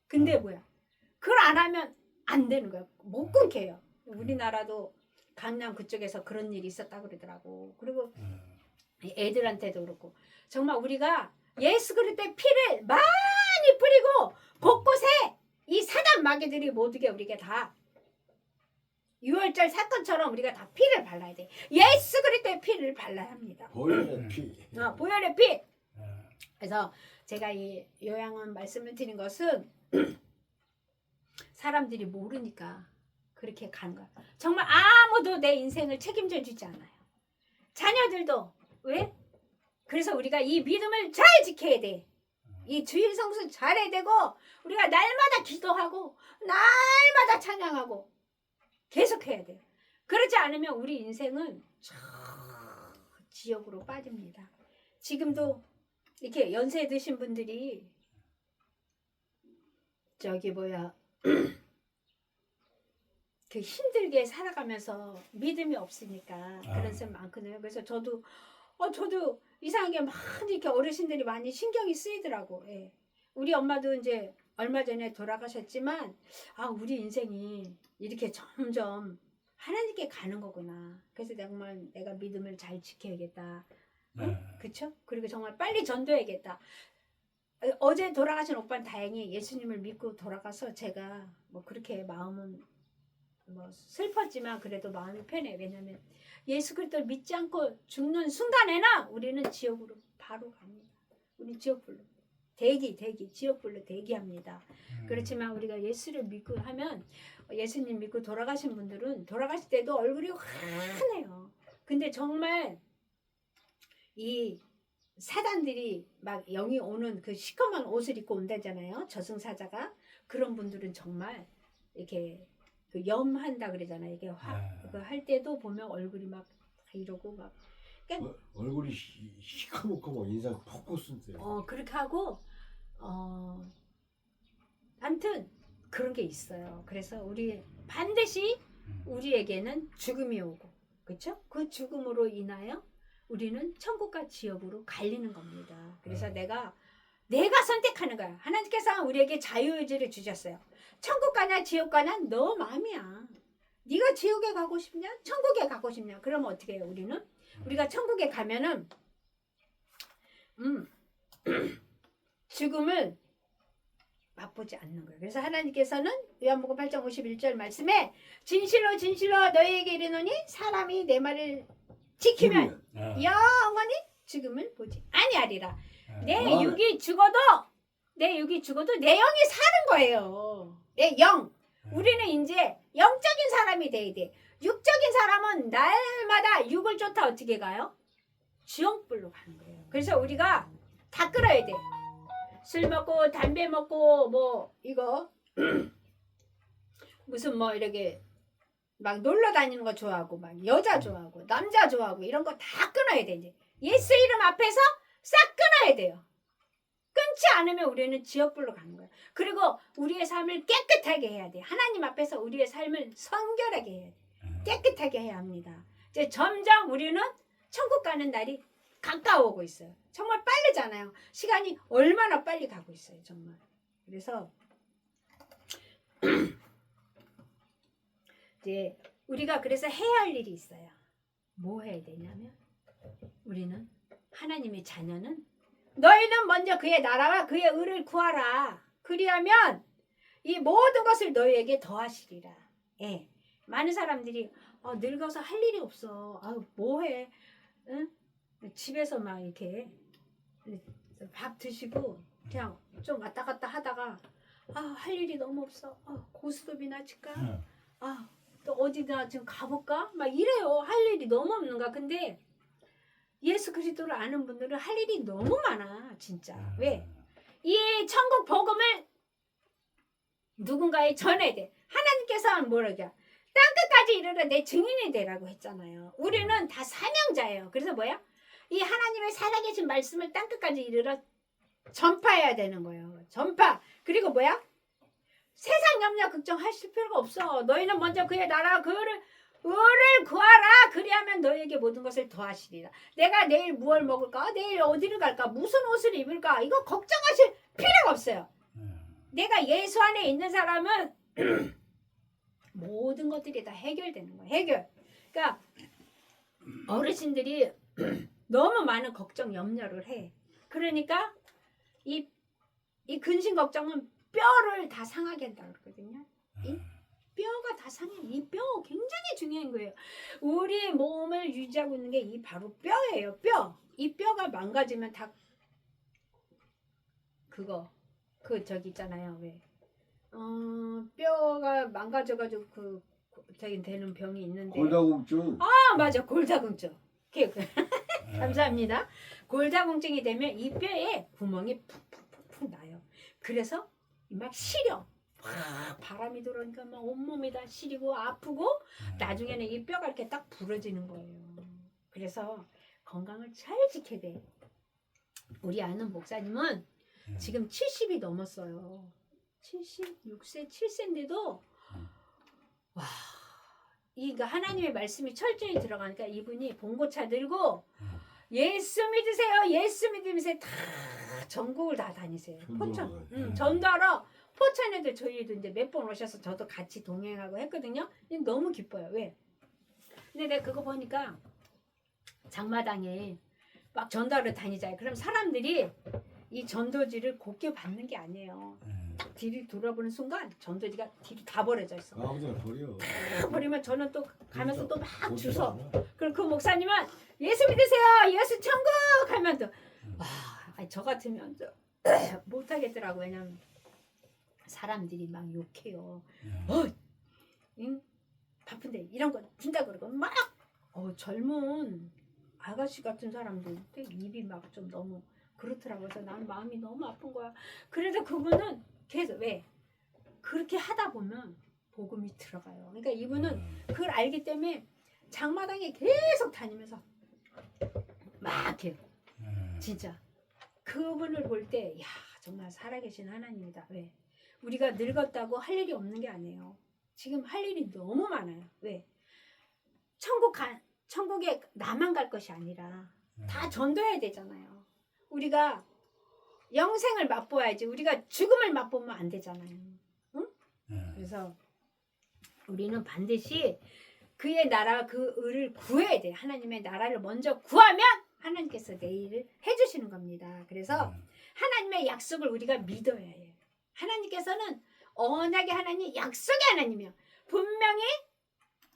근데 뭐야? 그걸 안 하면 안 되는 거야. 못 끊게 해요. 우리나라도 강남 그쪽에서 그런 일이 있었다 그러더라고. 그리고 애들한테도 그렇고. 정말 우리가 예수 그리스도의 피를 많이 뿌리고 곳곳에 이 사단 마귀들이 모두게 우리가 다 6월절 사건처럼 우리가 다 피를 발라야 돼. 예수 그리스도의 피를 발라야 합니다. 보혈의 피. 보혈의 피. 그래서 제가 이 요양원 말씀을 드린 것은 사람들이 모르니까 그렇게 가는 거야. 정말 아무도 내 인생을 책임져 주지 않아요. 자녀들도. 왜? 그래서 우리가 이 믿음을 잘 지켜야 돼. 이 주일 성수 잘해야 되고 우리가 날마다 기도하고 날마다 찬양하고 계속 해야 돼요. 그렇지 않으면 우리 인생은 지옥으로 빠집니다. 지금도 이렇게 연세 드신 분들이 그 힘들게 살아가면서 믿음이 없으니까 그런 사람 많거든요. 그래서 저도 이상하게 많이 이렇게 어르신들이 많이 신경이 쓰이더라고. 예. 우리 엄마도 이제 얼마 전에 돌아가셨지만 우리 인생이 이렇게 점점 하나님께 가는 거구나. 그래서 정말 내가 믿음을 잘 지켜야겠다. 그렇죠? 그리고 정말 빨리 전도해야겠다. 어제 돌아가신 오빠는 다행히 예수님을 믿고 돌아가서 제가 뭐 그렇게 마음은 뭐 슬펐지만 그래도 마음이 편해. 왜냐면 예수 그리스도를 믿지 않고 죽는 순간에는 우리는 지옥으로 바로 갑니다. 우리 지옥불로 지옥불로 대기합니다. 그렇지만 우리가 예수를 믿고 하면 예수님 믿고 돌아가신 분들은 돌아가실 때도 얼굴이 환해요. 근데 정말 이 사단들이 막 영이 오는 그 시커먼 옷을 입고 온다잖아요. 저승사자가. 그런 분들은 정말 이렇게 그 염한다 그러잖아요. 이게 그거 할 때도 보면 얼굴이 막 이러고 막. 그러니까 얼굴이 시커멓고 막 인상 퍽퍽 쓴대요. 그렇게 하고 아무튼 그런 게 있어요. 그래서 우리 반드시 우리에게는 죽음이 오고, 그렇죠? 그 죽음으로 인하여 우리는 천국과 지옥으로 갈리는 겁니다. 그래서 내가 선택하는 거야. 하나님께서 우리에게 자유의지를 주셨어요. 천국 가냐 지옥 가냐 너 마음이야. 네가 지옥에 가고 싶냐 천국에 가고 싶냐. 그러면 어떻게 해요? 우리가 천국에 가면은 죽음을 맛보지 않는 거예요. 그래서 하나님께서는 요한복음 8장 51절 말씀에 진실로 진실로 너희에게 이르노니 사람이 내 말을 지키면 영원히 죽음을 보지 아니하리라. 내 육이 죽어도 내 영이 사는 거예요. 내 영. 우리는 이제 영적인 사람이 돼야 돼. 육적인 사람은 날마다 육을 쫓아 어떻게 가요? 지옥불로 가는 거예요. 그래서 우리가 다 끊어야 돼. 술 먹고 담배 먹고 뭐 이거 무슨 뭐 이렇게 막 놀러 다니는 거 좋아하고 막 여자 좋아하고 남자 좋아하고 이런 거 다 끊어야 돼. 이제 예수 이름 앞에서 싹 끊어야 돼요. 끊지 않으면 우리는 지옥불로 가는 거예요. 그리고 우리의 삶을 깨끗하게 해야 돼. 하나님 앞에서 우리의 삶을 성결하게 해야 돼. 깨끗하게 해야 합니다. 이제 점점 우리는 천국 가는 날이 가까워오고 있어요. 정말 빠르잖아요. 시간이 얼마나 빨리 가고 있어요. 정말. 그래서 이제 우리가 그래서 해야 할 일이 있어요. 뭐 해야 되냐면 우리는 하나님의 자녀는 너희는 먼저 그의 나라와 그의 의를 구하라. 그리하면 이 모든 것을 너희에게 더하시리라. 예. 많은 사람들이 늙어서 할 일이 없어. 뭐해? 응? 집에서 막 이렇게 밥 드시고 그냥 좀 왔다 갔다 하다가 할 일이 너무 없어. 고스톱이나 칠까? 또 어디나 지금 가볼까? 막 이래요. 할 일이 너무 없는가? 근데 예수 그리스도를 아는 분들은 할 일이 너무 많아. 진짜. 왜? 이 천국 복음을 누군가에 전해야 돼. 하나님께서는 뭐라고요? 땅끝까지 이르러 내 증인이 되라고 했잖아요. 우리는 다 사명자예요. 그래서 뭐야? 이 하나님의 살아계신 말씀을 땅끝까지 이르러 전파해야 되는 거예요. 전파. 그리고 뭐야? 세상 염려 걱정하실 필요가 없어. 너희는 먼저 그의 나라 그를 구하라. 그리하면 너희에게 모든 것을 더하시리라. 내가 내일 무엇을 먹을까? 내일 어디를 갈까? 무슨 옷을 입을까? 이거 걱정하실 필요가 없어요. 내가 예수 안에 있는 사람은 모든 것들이 다 해결되는 거예요. 해결. 그러니까 어르신들이 너무 많은 걱정 염려를 해. 그러니까 이 근심 걱정은 뼈를 다 상하게 한다 그러거든요. 이 뼈가 다 상해. 이 뼈 굉장히 중요한 거예요. 우리 몸을 유지하고 있는 게 이 바로 뼈예요. 뼈. 이 뼈가 망가지면 다 저기 있잖아요. 왜? 뼈가 망가져가지고 저기 되는 병이 있는데. 골다공증. 맞아. 골다공증. 감사합니다. 골다공증이 되면 이 뼈에 구멍이 푹푹푹 나요. 그래서 막 시려. 바람이 들어오니까 막 온몸이 다 시리고 아프고 나중에는 이 뼈가 이렇게 딱 부러지는 거예요. 그래서 건강을 잘 지켜야 돼. 우리 아는 목사님은 지금 70이 넘었어요. 76세, 7세인데도 와, 그러니까 하나님의 말씀이 철저히 들어가니까 이분이 봉고차 들고 예수 믿으세요. 예수 믿으면서 다 전국을 다 다니세요. 포천. 전달아. 포천에도 저희도 이제 몇 번 오셔서 저도 같이 동행하고 했거든요. 너무 기뻐요. 왜? 근데 내가 그거 보니까 장마당에 막 전도를 다니잖아요. 그럼 사람들이 이 전도지를 곱게 받는 게 아니에요. 뒤를 돌아보는 순간 전도지가 뒤로 다 버려져 있어. 아버지가 버려. 다 버리면 저는 또 가면서 또 막 주워. 그럼 그 목사님은 예수 믿으세요. 예수 천국 하면 또 저 같으면 못하겠더라고. 왜냐면 사람들이 막 욕해요. 바쁜데 이런 거 준다 그러고 막 젊은 아가씨 같은 사람들 입이 막 좀 너무 그렇더라고요. 그래서 난 마음이 너무 아픈 거야. 그래도 그분은 계속 왜 그렇게 하다 보면 복음이 들어가요. 그러니까 이분은 그걸 알기 때문에 장마당에 계속 다니면서 막 해요. 진짜 그분을 볼 때 야 정말 살아계신 하나님이다. 왜 우리가 늙었다고 할 일이 없는 게 아니에요. 지금 할 일이 너무 많아요. 왜? 천국에 나만 갈 것이 아니라 다 전도해야 되잖아요. 우리가 영생을 맛보아야지. 우리가 죽음을 맛보면 안 되잖아요. 응? 그래서 우리는 반드시 그의 나라 그 의를 구해야 돼. 하나님의 나라를 먼저 구하면 하나님께서 내 일을 해주시는 겁니다. 그래서 하나님의 약속을 우리가 믿어야 해요. 하나님께서는 언약의 하나님, 약속의 하나님이요. 분명히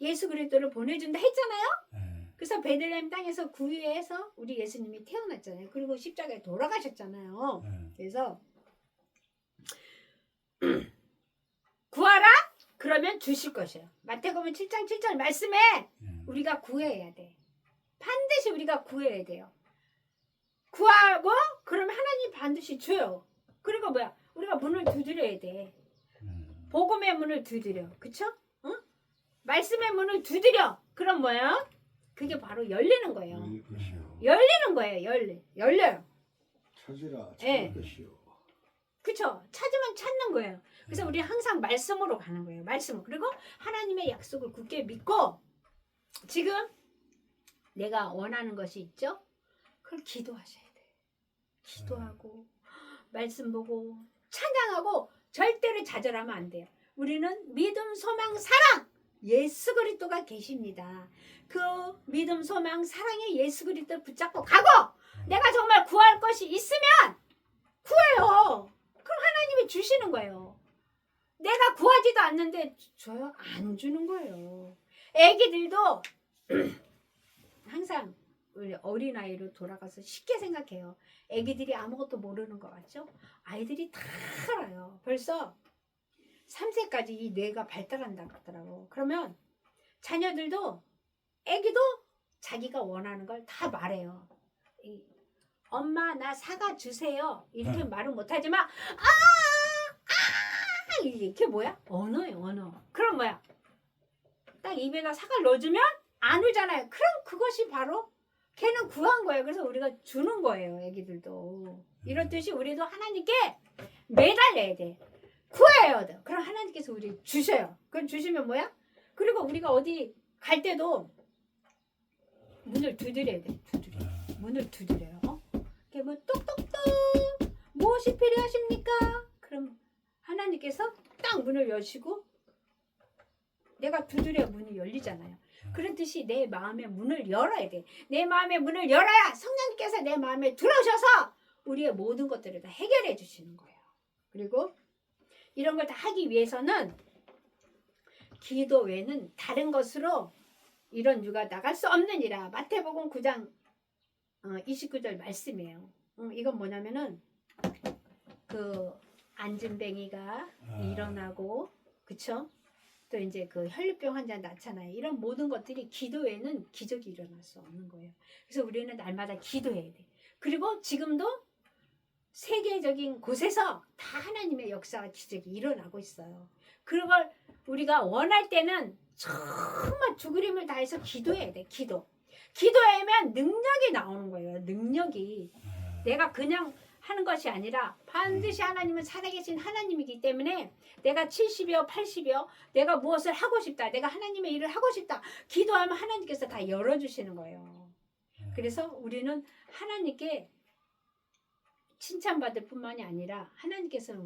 예수 그리스도를 보내준다 했잖아요. 그래서 베들레헴 땅에서 구유해서 우리 예수님이 태어났잖아요. 그리고 십자가에 돌아가셨잖아요. 그래서 구하라? 그러면 주실 것이에요. 마태복음 7장 7절 말씀에 우리가 구해야 돼. 반드시 우리가 구해야 돼요. 구하고 그러면 하나님 반드시 줘요. 그리고 뭐야? 우리가 문을 두드려야 돼. 복음의 문을 두드려. 그쵸? 응? 말씀의 문을 두드려. 그럼 뭐야? 그게 바로 열리는 거예요. 열리는 거예요. 열려요. 찾으라 찾을 네. 것이요. 그쵸? 찾으면 찾는 거예요. 그래서 우리 항상 말씀으로 가는 거예요. 말씀. 그리고 하나님의 약속을 굳게 믿고 지금 내가 원하는 것이 있죠? 그걸 기도하셔야 돼. 기도하고 말씀 보고 찬양하고 절대로 좌절하면 안 돼요. 우리는 믿음, 소망, 사랑 예수 그리스도가 계십니다. 그 믿음, 소망, 사랑의 예수 그리스도를 붙잡고 가고 내가 정말 구할 것이 있으면 구해요. 그럼 하나님이 주시는 거예요. 내가 구하지도 않는데 줘요? 안 주는 거예요. 애기들도 항상 우리 어린아이로 돌아가서 쉽게 생각해요. 애기들이 아무것도 모르는 거 같죠? 아이들이 다 알아요. 벌써 3세까지 이 뇌가 발달한다고 하더라고. 그러면 자녀들도 애기도 자기가 원하는 걸 다 말해요. 엄마 나 사과 주세요. 이렇게 말은 못하지만 이게 뭐야? 언어예요. 언어. 그럼 뭐야? 딱 입에다 사과를 넣어주면 안 울잖아요. 그럼 그것이 바로 걔는 구한 거예요. 그래서 우리가 주는 거예요. 애기들도. 이렇듯이 우리도 하나님께 매달려야 돼. 구해야 돼. 그럼 하나님께서 우리 주셔요. 그럼 주시면 뭐야? 그리고 우리가 어디 갈 때도 문을 두드려야 돼. 문을 두드려요. 이렇게 뭐 똑똑똑 무엇이 필요하십니까? 그럼 하나님께서 딱 문을 여시고 내가 두드려 문이 열리잖아요. 그렇듯이 내 마음의 문을 열어야 돼. 내 마음의 문을 열어야 성령님께서 내 마음에 들어오셔서 우리의 모든 것들을 다 해결해 주시는 거예요. 그리고 이런 걸 다 하기 위해서는 기도 외에는 다른 것으로 이런 유가 나갈 수 없느니라. 마태복음 9장 29절 말씀이에요. 이건 뭐냐면은 그 안진뱅이가 일어나고 그쵸? 또 이제 그 혈류병 환자 나타나요. 이런 모든 것들이 기도에는 기적이 일어날 수 없는 거예요. 그래서 우리는 날마다 기도해야 돼. 그리고 지금도 세계적인 곳에서 다 하나님의 역사와 기적이 일어나고 있어요. 그걸 우리가 원할 때는 정말 죽을 힘을 다해서 기도해야 돼. 기도하면 능력이 나오는 거예요. 능력이. 내가 그냥 하는 것이 아니라 반드시 하나님은 살아계신 하나님이기 때문에 내가 70이요 80이요 내가 무엇을 하고 싶다. 내가 하나님의 일을 하고 싶다. 기도하면 하나님께서 다 열어주시는 거예요. 그래서 우리는 하나님께 칭찬받을 뿐만이 아니라 하나님께서는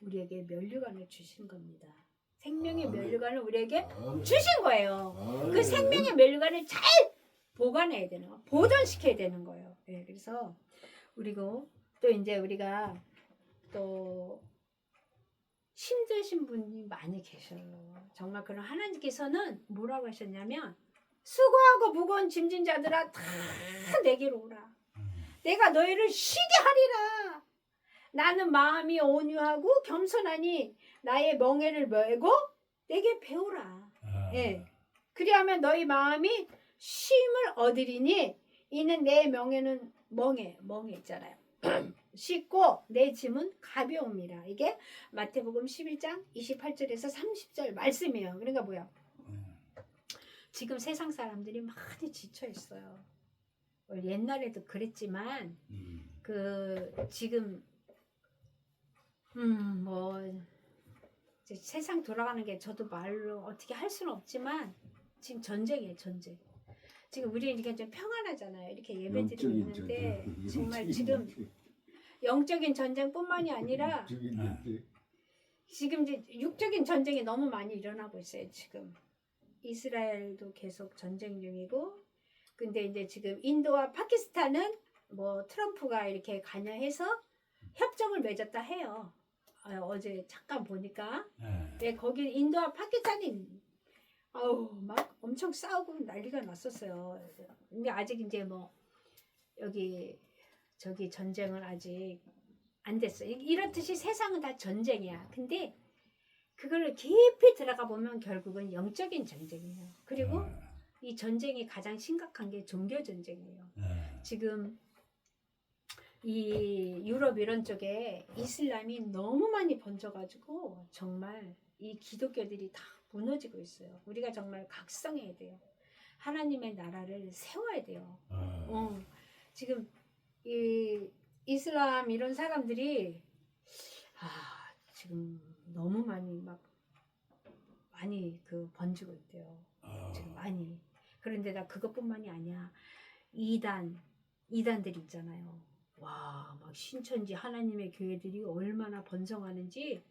우리에게 면류관을 주신 겁니다. 생명의 면류관을 우리에게 주신 거예요. 그 생명의 면류관을 잘 보관해야 되는 거, 보존시켜야 되는 거예요. 네, 그래서 그리고 또 이제 우리가 또 힘드신 분이 많이 계셔요. 정말 그런 하나님께서는 뭐라고 하셨냐면 수고하고 무거운 짐진 자들아 다 내게로 오라. 내가 너희를 쉬게 하리라. 나는 마음이 온유하고 겸손하니 나의 멍에를 메고 내게 배우라. 예. 그리하면 너희 마음이 쉼을 얻으리니 이는 내 멍에는 멍에 있잖아요. 쉽고 내 짐은 가벼움이라. 이게 마태복음 11장 28절에서 30절 말씀이에요. 그러니까 뭐야? 지금 세상 사람들이 많이 지쳐 있어요. 옛날에도 그랬지만 그 지금 뭐 이제 세상 돌아가는 게 저도 말로 어떻게 할 수는 없지만 지금 전쟁이에요, 전쟁. 지금 우리 이렇게 좀 평안하잖아요. 이렇게 예배드리고 있는데 정말 지금 영적인 전쟁뿐만이 아니라 지금 이제 육적인 전쟁이 너무 많이 일어나고 있어요. 지금 이스라엘도 계속 전쟁 중이고, 근데 이제 지금 인도와 파키스탄은 뭐 트럼프가 이렇게 관여해서 협정을 맺었다 해요. 어제 잠깐 보니까 네, 거기 인도와 파키스탄이 막 엄청 싸우고 난리가 났었어요. 근데 아직 이제 뭐 여기 저기 전쟁은 아직 안 됐어. 이렇듯이 세상은 다 전쟁이야. 근데 그걸 깊이 들어가 보면 결국은 영적인 전쟁이에요. 그리고 이 전쟁이 가장 심각한 게 종교 전쟁이에요. 지금 이 유럽 이런 쪽에 이슬람이 너무 많이 번져가지고 정말 이 기독교들이 다 무너지고 있어요. 우리가 정말 각성해야 돼요. 하나님의 나라를 세워야 돼요. 지금 이 이슬람 이런 사람들이 지금 너무 많이 그 번지고 있대요. 지금 많이. 그런데다 그것뿐만이 아니야. 이단들 있잖아요. 와, 막 신천지 하나님의 교회들이 얼마나 번성하는지.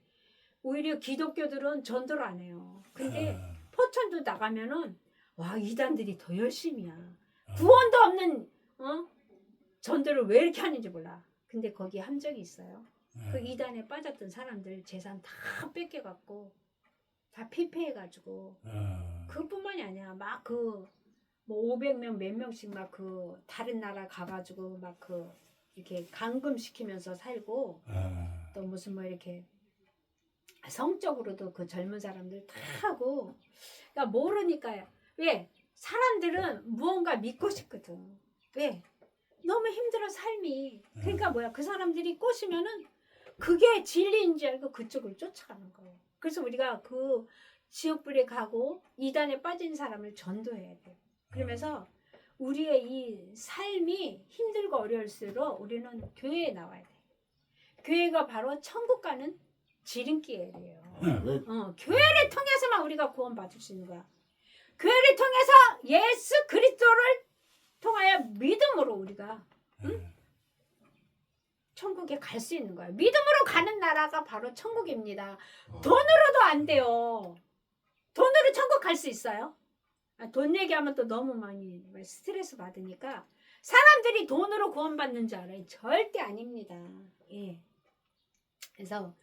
오히려 기독교들은 전도를 안 해요. 근데 포천도 나가면은 와, 이단들이 더 열심히야. 구원도 없는 전도를 왜 이렇게 하는지 몰라. 근데 거기에 함정이 있어요. 그 이단에 빠졌던 사람들 재산 다 뺏겨갖고 다 피폐해가지고 그뿐만이 아니야. 막 뭐 500명 몇 명씩 막 다른 나라 가가지고 막 이렇게 감금시키면서 살고 또 무슨 뭐 이렇게 성적으로도 그 젊은 사람들 다 하고. 그러니까 모르니까요. 왜? 사람들은 무언가 믿고 싶거든. 왜? 너무 힘들어 삶이. 그러니까 뭐야? 그 사람들이 꼬시면은 그게 진리인 줄 알고 그쪽을 쫓아가는 거예요. 그래서 우리가 그 지옥불에 가고 이단에 빠진 사람을 전도해야 돼요. 그러면서 우리의 이 삶이 힘들고 어려울수록 우리는 교회에 나와야 돼. 교회가 바로 천국 가는 지름길이에요. 교회를 통해서만 우리가 구원받을 수 있는 거야. 교회를 통해서 예수 그리스도를 통하여 믿음으로 우리가 천국에 갈 수 있는 거예요. 믿음으로 가는 나라가 바로 천국입니다. 돈으로도 안 돼요. 돈으로 천국 갈 수 있어요? 돈 얘기하면 또 너무 많이 스트레스 받으니까 사람들이 돈으로 구원받는 줄 알아요. 절대 아닙니다. 예. 그래서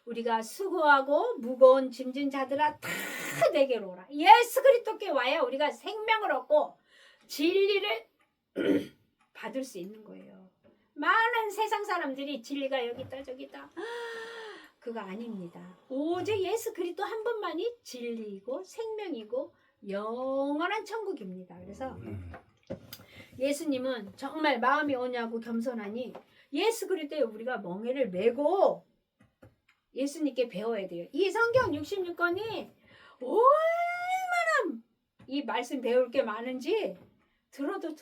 우리가 수고하고 무거운 짐진 자들아 다 내게로 오라. 예수 그리스도께 와야 우리가 생명을 얻고 진리를 받을 수 있는 거예요. 많은 세상 사람들이 진리가 여기 있다 저기 있다. 그거 아닙니다. 오직 예수 그리스도 한 분만이 진리이고 생명이고 영원한 천국입니다. 그래서 예수님은 정말 마음이 오냐고 겸손하니 예수 그리스도에 우리가 멍에를 메고 예수님께 배워야 돼요. 이 성경 66권이 얼마나 이 말씀 배울 게 많은지 들어도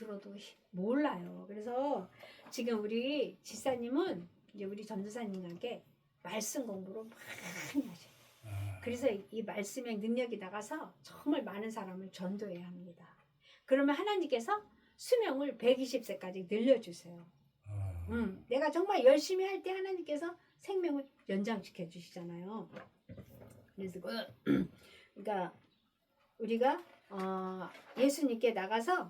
몰라요. 그래서 지금 우리 지사님은 이제 우리 전도사님에게 말씀 공부를 많이 하셔요. 그래서 이 말씀의 능력이 나가서 정말 많은 사람을 전도해야 합니다. 그러면 하나님께서 수명을 120세까지 늘려주세요. 내가 정말 열심히 할 때 하나님께서 생명을 연장시켜 주시잖아요. 그래서 그러니까 우리가 예수님께 나가서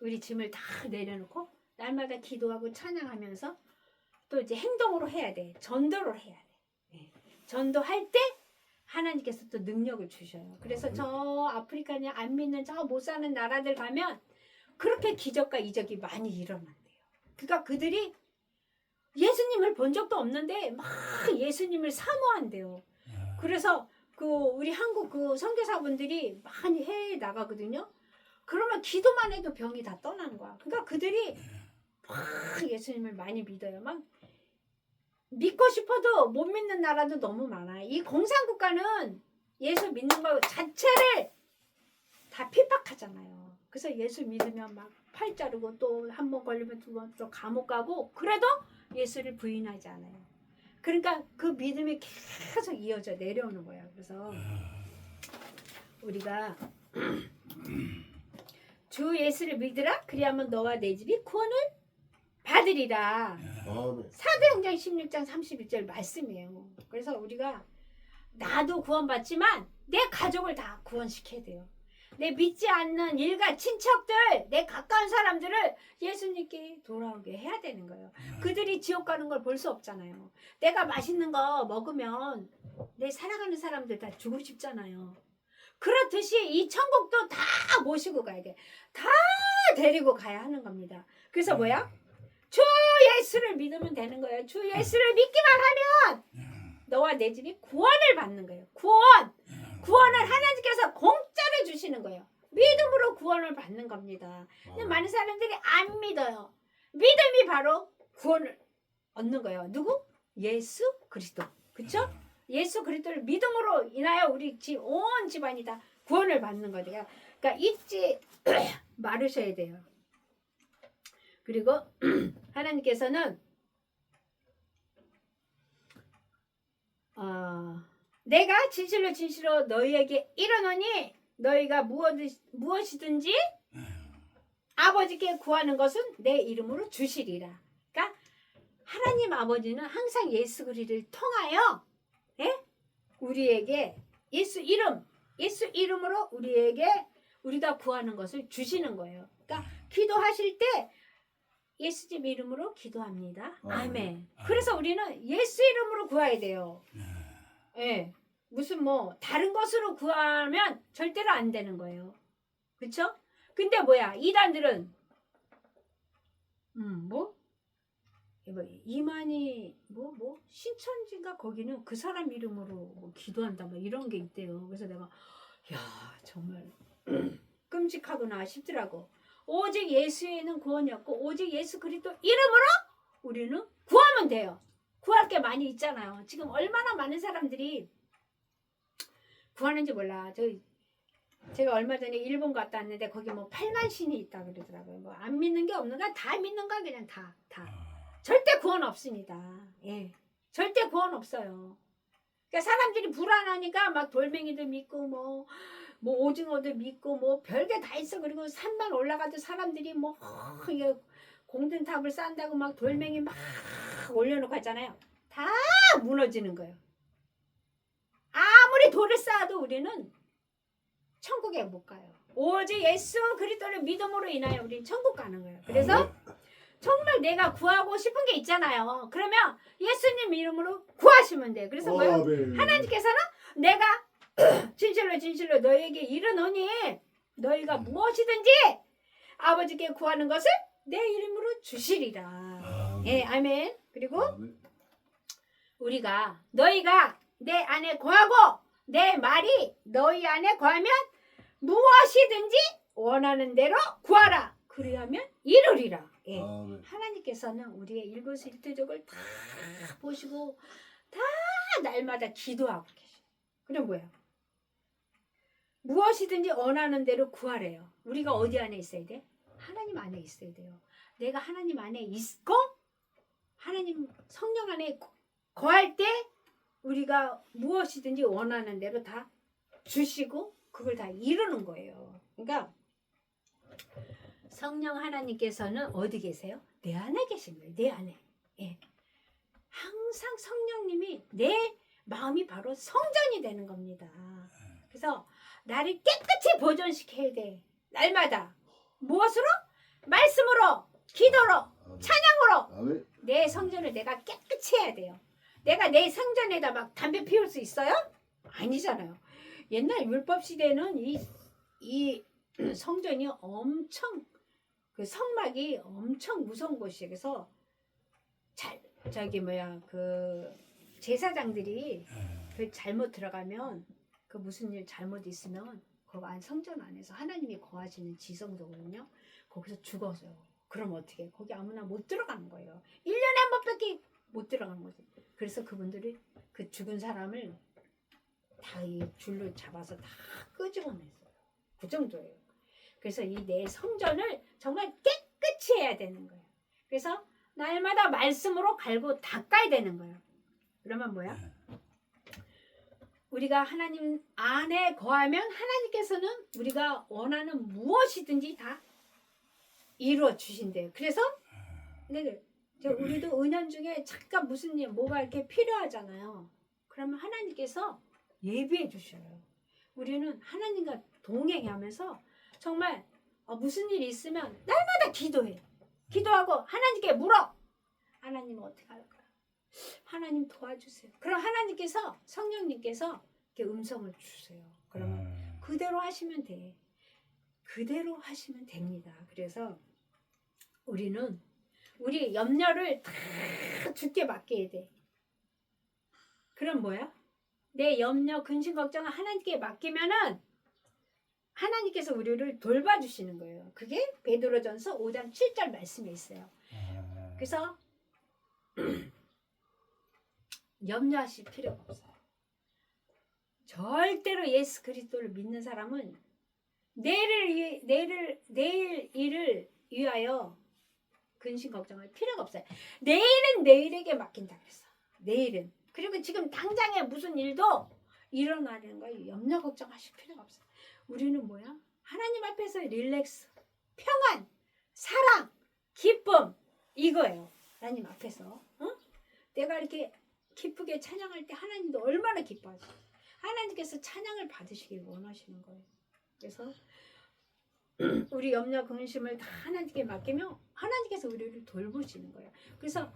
우리 짐을 다 내려놓고 날마다 기도하고 찬양하면서 또 이제 행동으로 해야 돼. 전도를 해야 돼. 네. 전도할 때 하나님께서 또 능력을 주셔요. 그래서 저 아프리카냐 안 믿는 저 못 사는 나라들 가면 그렇게 기적과 이적이 많이 일어난대요. 그러니까 그들이 예수님을 본 적도 없는데 막 예수님을 사모한대요. 그래서 우리 한국 선교사분들이 많이 해외에 나가거든요. 그러면 기도만 해도 병이 다 떠나는 거야. 그러니까 그들이 막 예수님을 많이 믿어요. 막 믿고 싶어도 못 믿는 나라도 너무 많아요. 이 공산국가는 예수 믿는 거 자체를 다 핍박하잖아요. 그래서 예수 믿으면 막 팔 자르고 또 한 번 걸리면 두 번 또 감옥 가고 그래도 예수를 부인하지 않아요. 그러니까 그 믿음이 계속 이어져 내려오는 거야. 그래서 우리가 주 예수를 믿으라 그리하면 너와 내 집이 구원을 받으리라. 아멘. 사도행전 16장 31절 말씀이에요. 그래서 우리가 나도 구원받지만 내 가족을 다 구원시켜야 돼요. 내 믿지 않는 일가 친척들, 내 가까운 사람들을 예수님께 돌아오게 해야 되는 거예요. 그들이 지옥 가는 걸 볼 수 없잖아요. 내가 맛있는 거 먹으면 내 사랑하는 사람들 다 죽고 싶잖아요. 그렇듯이 이 천국도 다 모시고 가야 돼. 다 데리고 가야 하는 겁니다. 그래서 뭐야? 주 예수를 믿으면 되는 거예요. 주 예수를 믿기만 하면 너와 내 집이 구원을 받는 거예요. 구원을 하나님께서 공짜로 주시는 거예요. 믿음으로 구원을 받는 겁니다. 근데 많은 사람들이 안 믿어요. 믿음이 바로 구원을 얻는 거예요. 누구? 예수 그리스도. 그렇죠? 예수 그리스도를 믿음으로 인하여 우리 온 집안이 다 구원을 받는 거예요. 그러니까 잊지 말으셔야 돼요. 그리고 하나님께서는 내가 진실로 진실로 너희에게 이르노니 너희가 무엇이든지 아버지께 구하는 것은 내 이름으로 주시리라. 그러니까 하나님 아버지는 항상 예수 그리스도를 통하여 우리에게 예수 이름으로 우리가 구하는 것을 주시는 거예요. 그러니까 기도하실 때 예수님 이름으로 기도합니다. 아멘. 그래서 우리는 예수 이름으로 구해야 돼요. 예. 무슨 다른 것으로 구하면 절대로 안 되는 거예요. 그렇죠? 근데 뭐야? 이단들은 이만희 신천지인가 거기는 그 사람 이름으로 기도한다 이런 게 있대요. 그래서 내가 정말 끔찍하구나 싶더라고. 오직 예수에는 구원이 없고 오직 예수 그리스도 이름으로 우리는 구하면 돼요. 구할 게 많이 있잖아요. 지금 얼마나 많은 사람들이 구하는지 몰라. 제가 얼마 전에 일본 갔다 왔는데 거기 8만 신이 있다 그러더라고요. 안 믿는 게 없는가? 다 믿는가? 그냥 다. 절대 구원 없습니다. 예. 절대 구원 없어요. 그러니까 사람들이 불안하니까 막 돌멩이도 믿고 오징어도 믿고 별게 다 있어. 그리고 산만 올라가도 사람들이 이게 공든탑을 쌓는다고 막 돌멩이 막 올려놓고 하잖아요. 다 무너지는 거예요. 아무리 돌을 쌓아도 우리는 천국에 못 가요. 오직 예수 그리스도를 믿음으로 인하여 우리는 천국 가는 거예요. 그래서 정말 내가 구하고 싶은 게 있잖아요. 그러면 예수님 이름으로 구하시면 돼요. 그래서 뭐요? 하나님께서는 내가 진실로 너희에게 이르노니 너희가 무엇이든지 아버지께 구하는 것을 내 이름으로 주시리라. 예, 아멘. 그리고 너희가 내 안에 거하고 내 말이 너희 안에 거하면 무엇이든지 원하는 대로 구하라. 그리하면 이루리라. 예. 하나님께서는 우리의 일거수일투족을 다 보시고 다 날마다 기도하고 계셔. 그럼 뭐야? 무엇이든지 원하는 대로 구하래요. 우리가 어디 안에 있어야 돼? 하나님 안에 있어야 돼요. 내가 하나님 안에 있고 하나님 성령 안에 거할 때 우리가 무엇이든지 원하는 대로 다 주시고 그걸 다 이루는 거예요. 그러니까 성령 하나님께서는 어디 계세요? 내 안에 계신 거예요. 내 안에. 예. 항상 성령님이 내 마음이 바로 성전이 되는 겁니다. 그래서 나를 깨끗이 보존시켜야 돼. 날마다. 무엇으로? 말씀으로, 기도로, 찬양으로. 내 성전을 내가 깨끗이 해야 돼요. 내가 내 성전에다 막 담배 피울 수 있어요? 아니잖아요. 옛날 율법 시대는 이 성전이 엄청 그 성막이 엄청 무서운 곳이에요. 그래서 그 제사장들이 그 잘못 들어가면 그 무슨 일 잘못 있으면 그 안 성전 안에서 하나님이 거하시는 지성소거든요. 거기서 죽어서요. 그럼 어떻게? 거기 아무나 못 들어가는 거예요. 1년에 한 번밖에 못 들어가는 거지. 그래서 그분들이 그 죽은 사람을 다 이 줄로 잡아서 다 끄집어냈어요. 그 정도예요. 그래서 이 내 성전을 정말 깨끗이 해야 되는 거예요. 그래서 날마다 말씀으로 갈고 닦아야 되는 거예요. 그러면 뭐야? 우리가 하나님 안에 거하면 하나님께서는 우리가 원하는 무엇이든지 다 이루어 주신대요. 그래서 우리도 은연중에 잠깐 무슨 일 뭐가 이렇게 필요하잖아요. 그러면 하나님께서 예비해 주셔요. 우리는 하나님과 동행하면서 정말 무슨 일이 있으면 날마다 기도해. 기도하고 하나님께 물어. 하나님 어떻게 할까요? 하나님 도와주세요. 그럼 하나님께서 성령님께서 이렇게 음성을 주세요. 그러면 그대로 하시면 돼. 그대로 하시면 됩니다. 그래서 우리는 우리 염려를 다 주께 맡겨야 돼. 그럼 뭐야? 내 염려, 근심, 걱정을 하나님께 맡기면은 하나님께서 우리를 돌봐주시는 거예요. 그게 베드로전서 5장 7절 말씀에 있어요. 그래서 염려하실 필요가 없어요. 절대로 예수 그리스도를 믿는 사람은 내일 일을 위하여 근심 걱정할 필요가 없어요. 내일은 내일에게 맡긴다 그랬어. 내일은. 그리고 지금 당장에 무슨 일도 일어나는 거예요. 염려 걱정하실 필요가 없어요. 우리는 뭐야? 하나님 앞에서 릴렉스, 평안, 사랑, 기쁨 이거예요. 하나님 앞에서. 내가 이렇게 기쁘게 찬양할 때 하나님도 얼마나 기뻐하세요. 하나님께서 찬양을 받으시길 원하시는 거예요. 그래서 우리 염려 근심을 다 하나님께 맡기면 하나님께서 우리를 돌보시는 거예요. 그래서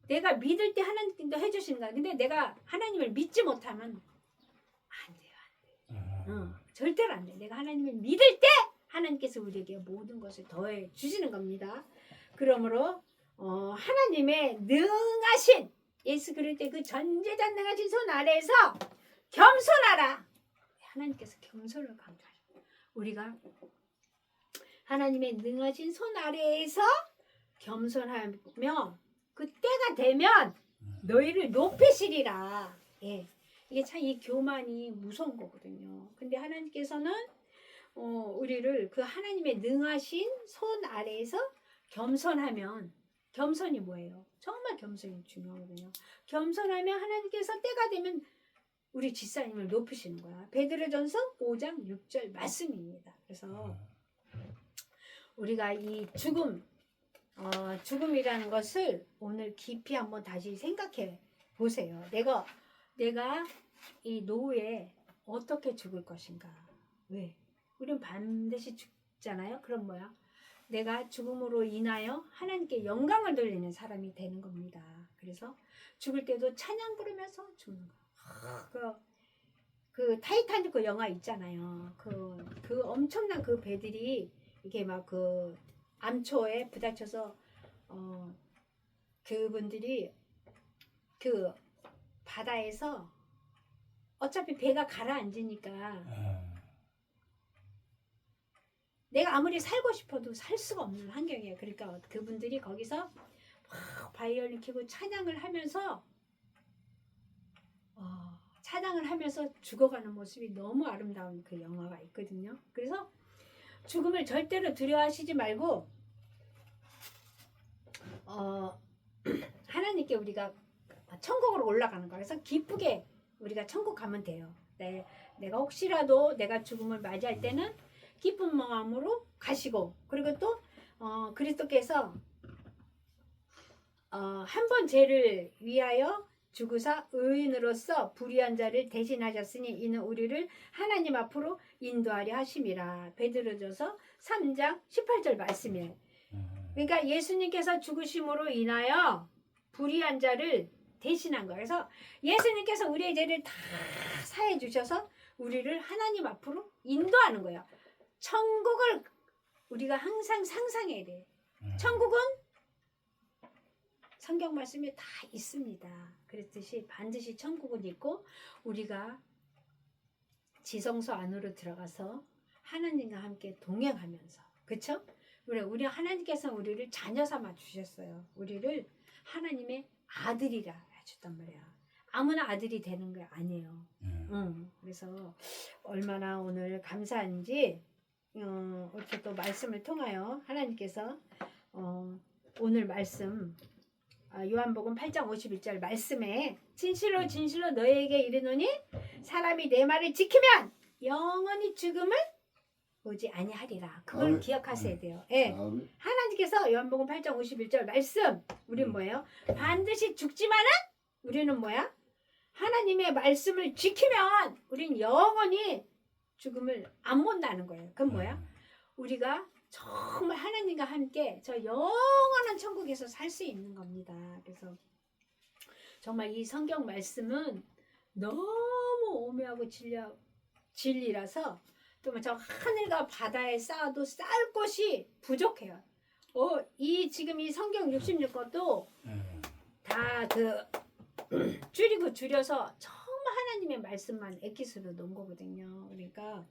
내가 믿을 때 하나님도 해주시는 거야. 근데 내가 하나님을 믿지 못하면 안 돼요. 절대로 안 돼. 내가 하나님을 믿을 때 하나님께서 우리에게 모든 것을 더해 주시는 겁니다. 그러므로 하나님의 능하신 예수 그리스도의 그 전지전능하신 손 아래에서 겸손하라. 하나님께서 겸손을 강조하셔요. 우리가 하나님의 능하신 손 아래에서 겸손하며 그 때가 되면 너희를 높이시리라. 예. 이게 참 이 교만이 무서운 거거든요. 근데 하나님께서는 우리를 그 하나님의 능하신 손 아래에서 겸손하면 겸손이 뭐예요? 정말 겸손이 중요하거든요. 겸손하면 하나님께서 때가 되면 우리 집사님을 높이시는 거야. 베드로전서 5장 6절 말씀입니다. 그래서 우리가 이 죽음이라는 것을 오늘 깊이 한번 다시 생각해 보세요. 내가 이 노후에 어떻게 죽을 것인가? 왜? 우리는 반드시 죽잖아요. 그럼 뭐야? 내가 죽음으로 인하여 하나님께 영광을 돌리는 사람이 되는 겁니다. 그래서 죽을 때도 찬양 부르면서 죽는 거. 그 타이타닉 그 영화 있잖아요. 그 엄청난 그 배들이 이게 막 그 암초에 부딪혀서 그분들이 그 바다에서 어차피 배가 가라앉으니까 내가 아무리 살고 싶어도 살 수가 없는 환경이에요. 그러니까 그분들이 거기서 막 바이올린 켜고 찬양을 하면서 죽어가는 모습이 너무 아름다운 그 영화가 있거든요. 그래서 죽음을 절대로 두려워하시지 말고 하나님께 우리가 천국으로 올라가는 거야. 그래서 기쁘게 우리가 천국 가면 돼요. 내가 혹시라도 내가 죽음을 맞이할 때는 기쁜 마음으로 가시고, 그리고 또 그리스도께서 한 번 죄를 위하여 죽으사 의인으로서 불의한 자를 대신하셨으니 이는 우리를 하나님 앞으로 인도하려 하심이라. 베드로전서 3장 18절 말씀이에요. 그러니까 예수님께서 죽으심으로 인하여 불의한 자를 대신한 거예요. 그래서 예수님께서 우리의 죄를 다 사해 주셔서 우리를 하나님 앞으로 인도하는 거예요. 천국을 우리가 항상 상상해야 돼. 천국은 성경 말씀에 다 있습니다. 그랬듯이 반드시 천국은 있고 우리가 지성소 안으로 들어가서 하나님과 함께 동행하면서, 그렇죠? 우리 하나님께서 우리를 자녀 삼아 주셨어요. 우리를 하나님의 아들이라 해줬단 말이야. 아무나 아들이 되는 게 아니에요. 그래서 얼마나 오늘 감사한지 이렇게 또 말씀을 통하여 하나님께서 오늘 말씀 요한복음 8장 51절 말씀에 진실로 진실로 너희에게 이르노니 사람이 내 말을 지키면 영원히 죽음을 오지 아니하리라. 그걸 아멘. 기억하셔야 돼요. 예. 아멘. 하나님께서 요한복음 8장 51절 말씀 우리는 뭐예요? 반드시 죽지만은 우리는 뭐야? 하나님의 말씀을 지키면 우린 영원히 죽음을 안 본다는 거예요. 그건 뭐야? 우리가 정말 하나님과 함께 저 영원한 천국에서 살 수 있는 겁니다. 그래서 정말 이 성경 말씀은 너무 오묘하고 진리라서 또 저 하늘과 바다에 쌓아도 쌓을 곳이 부족해요. 지금 이 성경 66권도 다 줄여서 정말 하나님의 말씀만 엑기스로 놓은 거거든요. 그러니까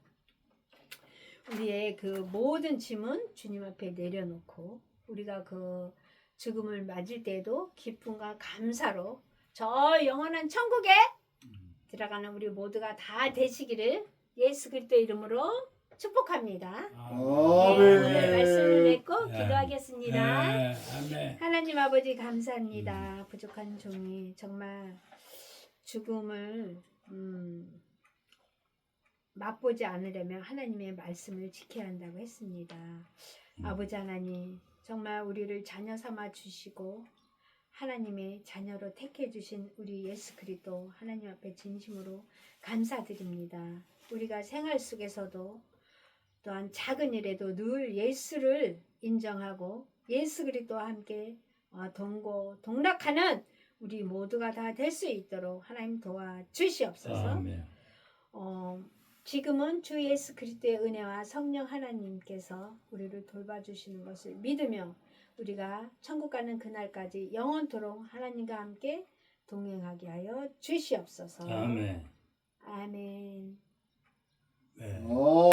우리의 그 모든 짐은 주님 앞에 내려놓고 우리가 그 죽음을 맞을 때에도 기쁨과 감사로 저 영원한 천국에 들어가는 우리 모두가 다 되시기를 예수 그리스도 이름으로 축복합니다. 오늘 말씀을 맺고 기도하겠습니다. 아멘. 하나님 아버지 감사합니다. 부족한 종이 정말 죽음을 맛보지 않으려면 하나님의 말씀을 지켜야 한다고 했습니다. 아버지 하나님 정말 우리를 자녀 삼아 주시고 하나님의 자녀로 택해 주신 우리 예수 그리스도 하나님 앞에 진심으로 감사드립니다. 우리가 생활 속에서도 또한 작은 일에도 늘 예수를 인정하고 예수 그리스도와 함께 동락하는 우리 모두가 다 될 수 있도록 하나님 도와 주시옵소서. 아멘. 지금은 주 예수 그리스도의 은혜와 성령 하나님께서 우리를 돌봐주시는 것을 믿으며 우리가 천국 가는 그날까지 영원토록 하나님과 함께 동행하게 하여 주시옵소서. 아멘. 아멘. 네.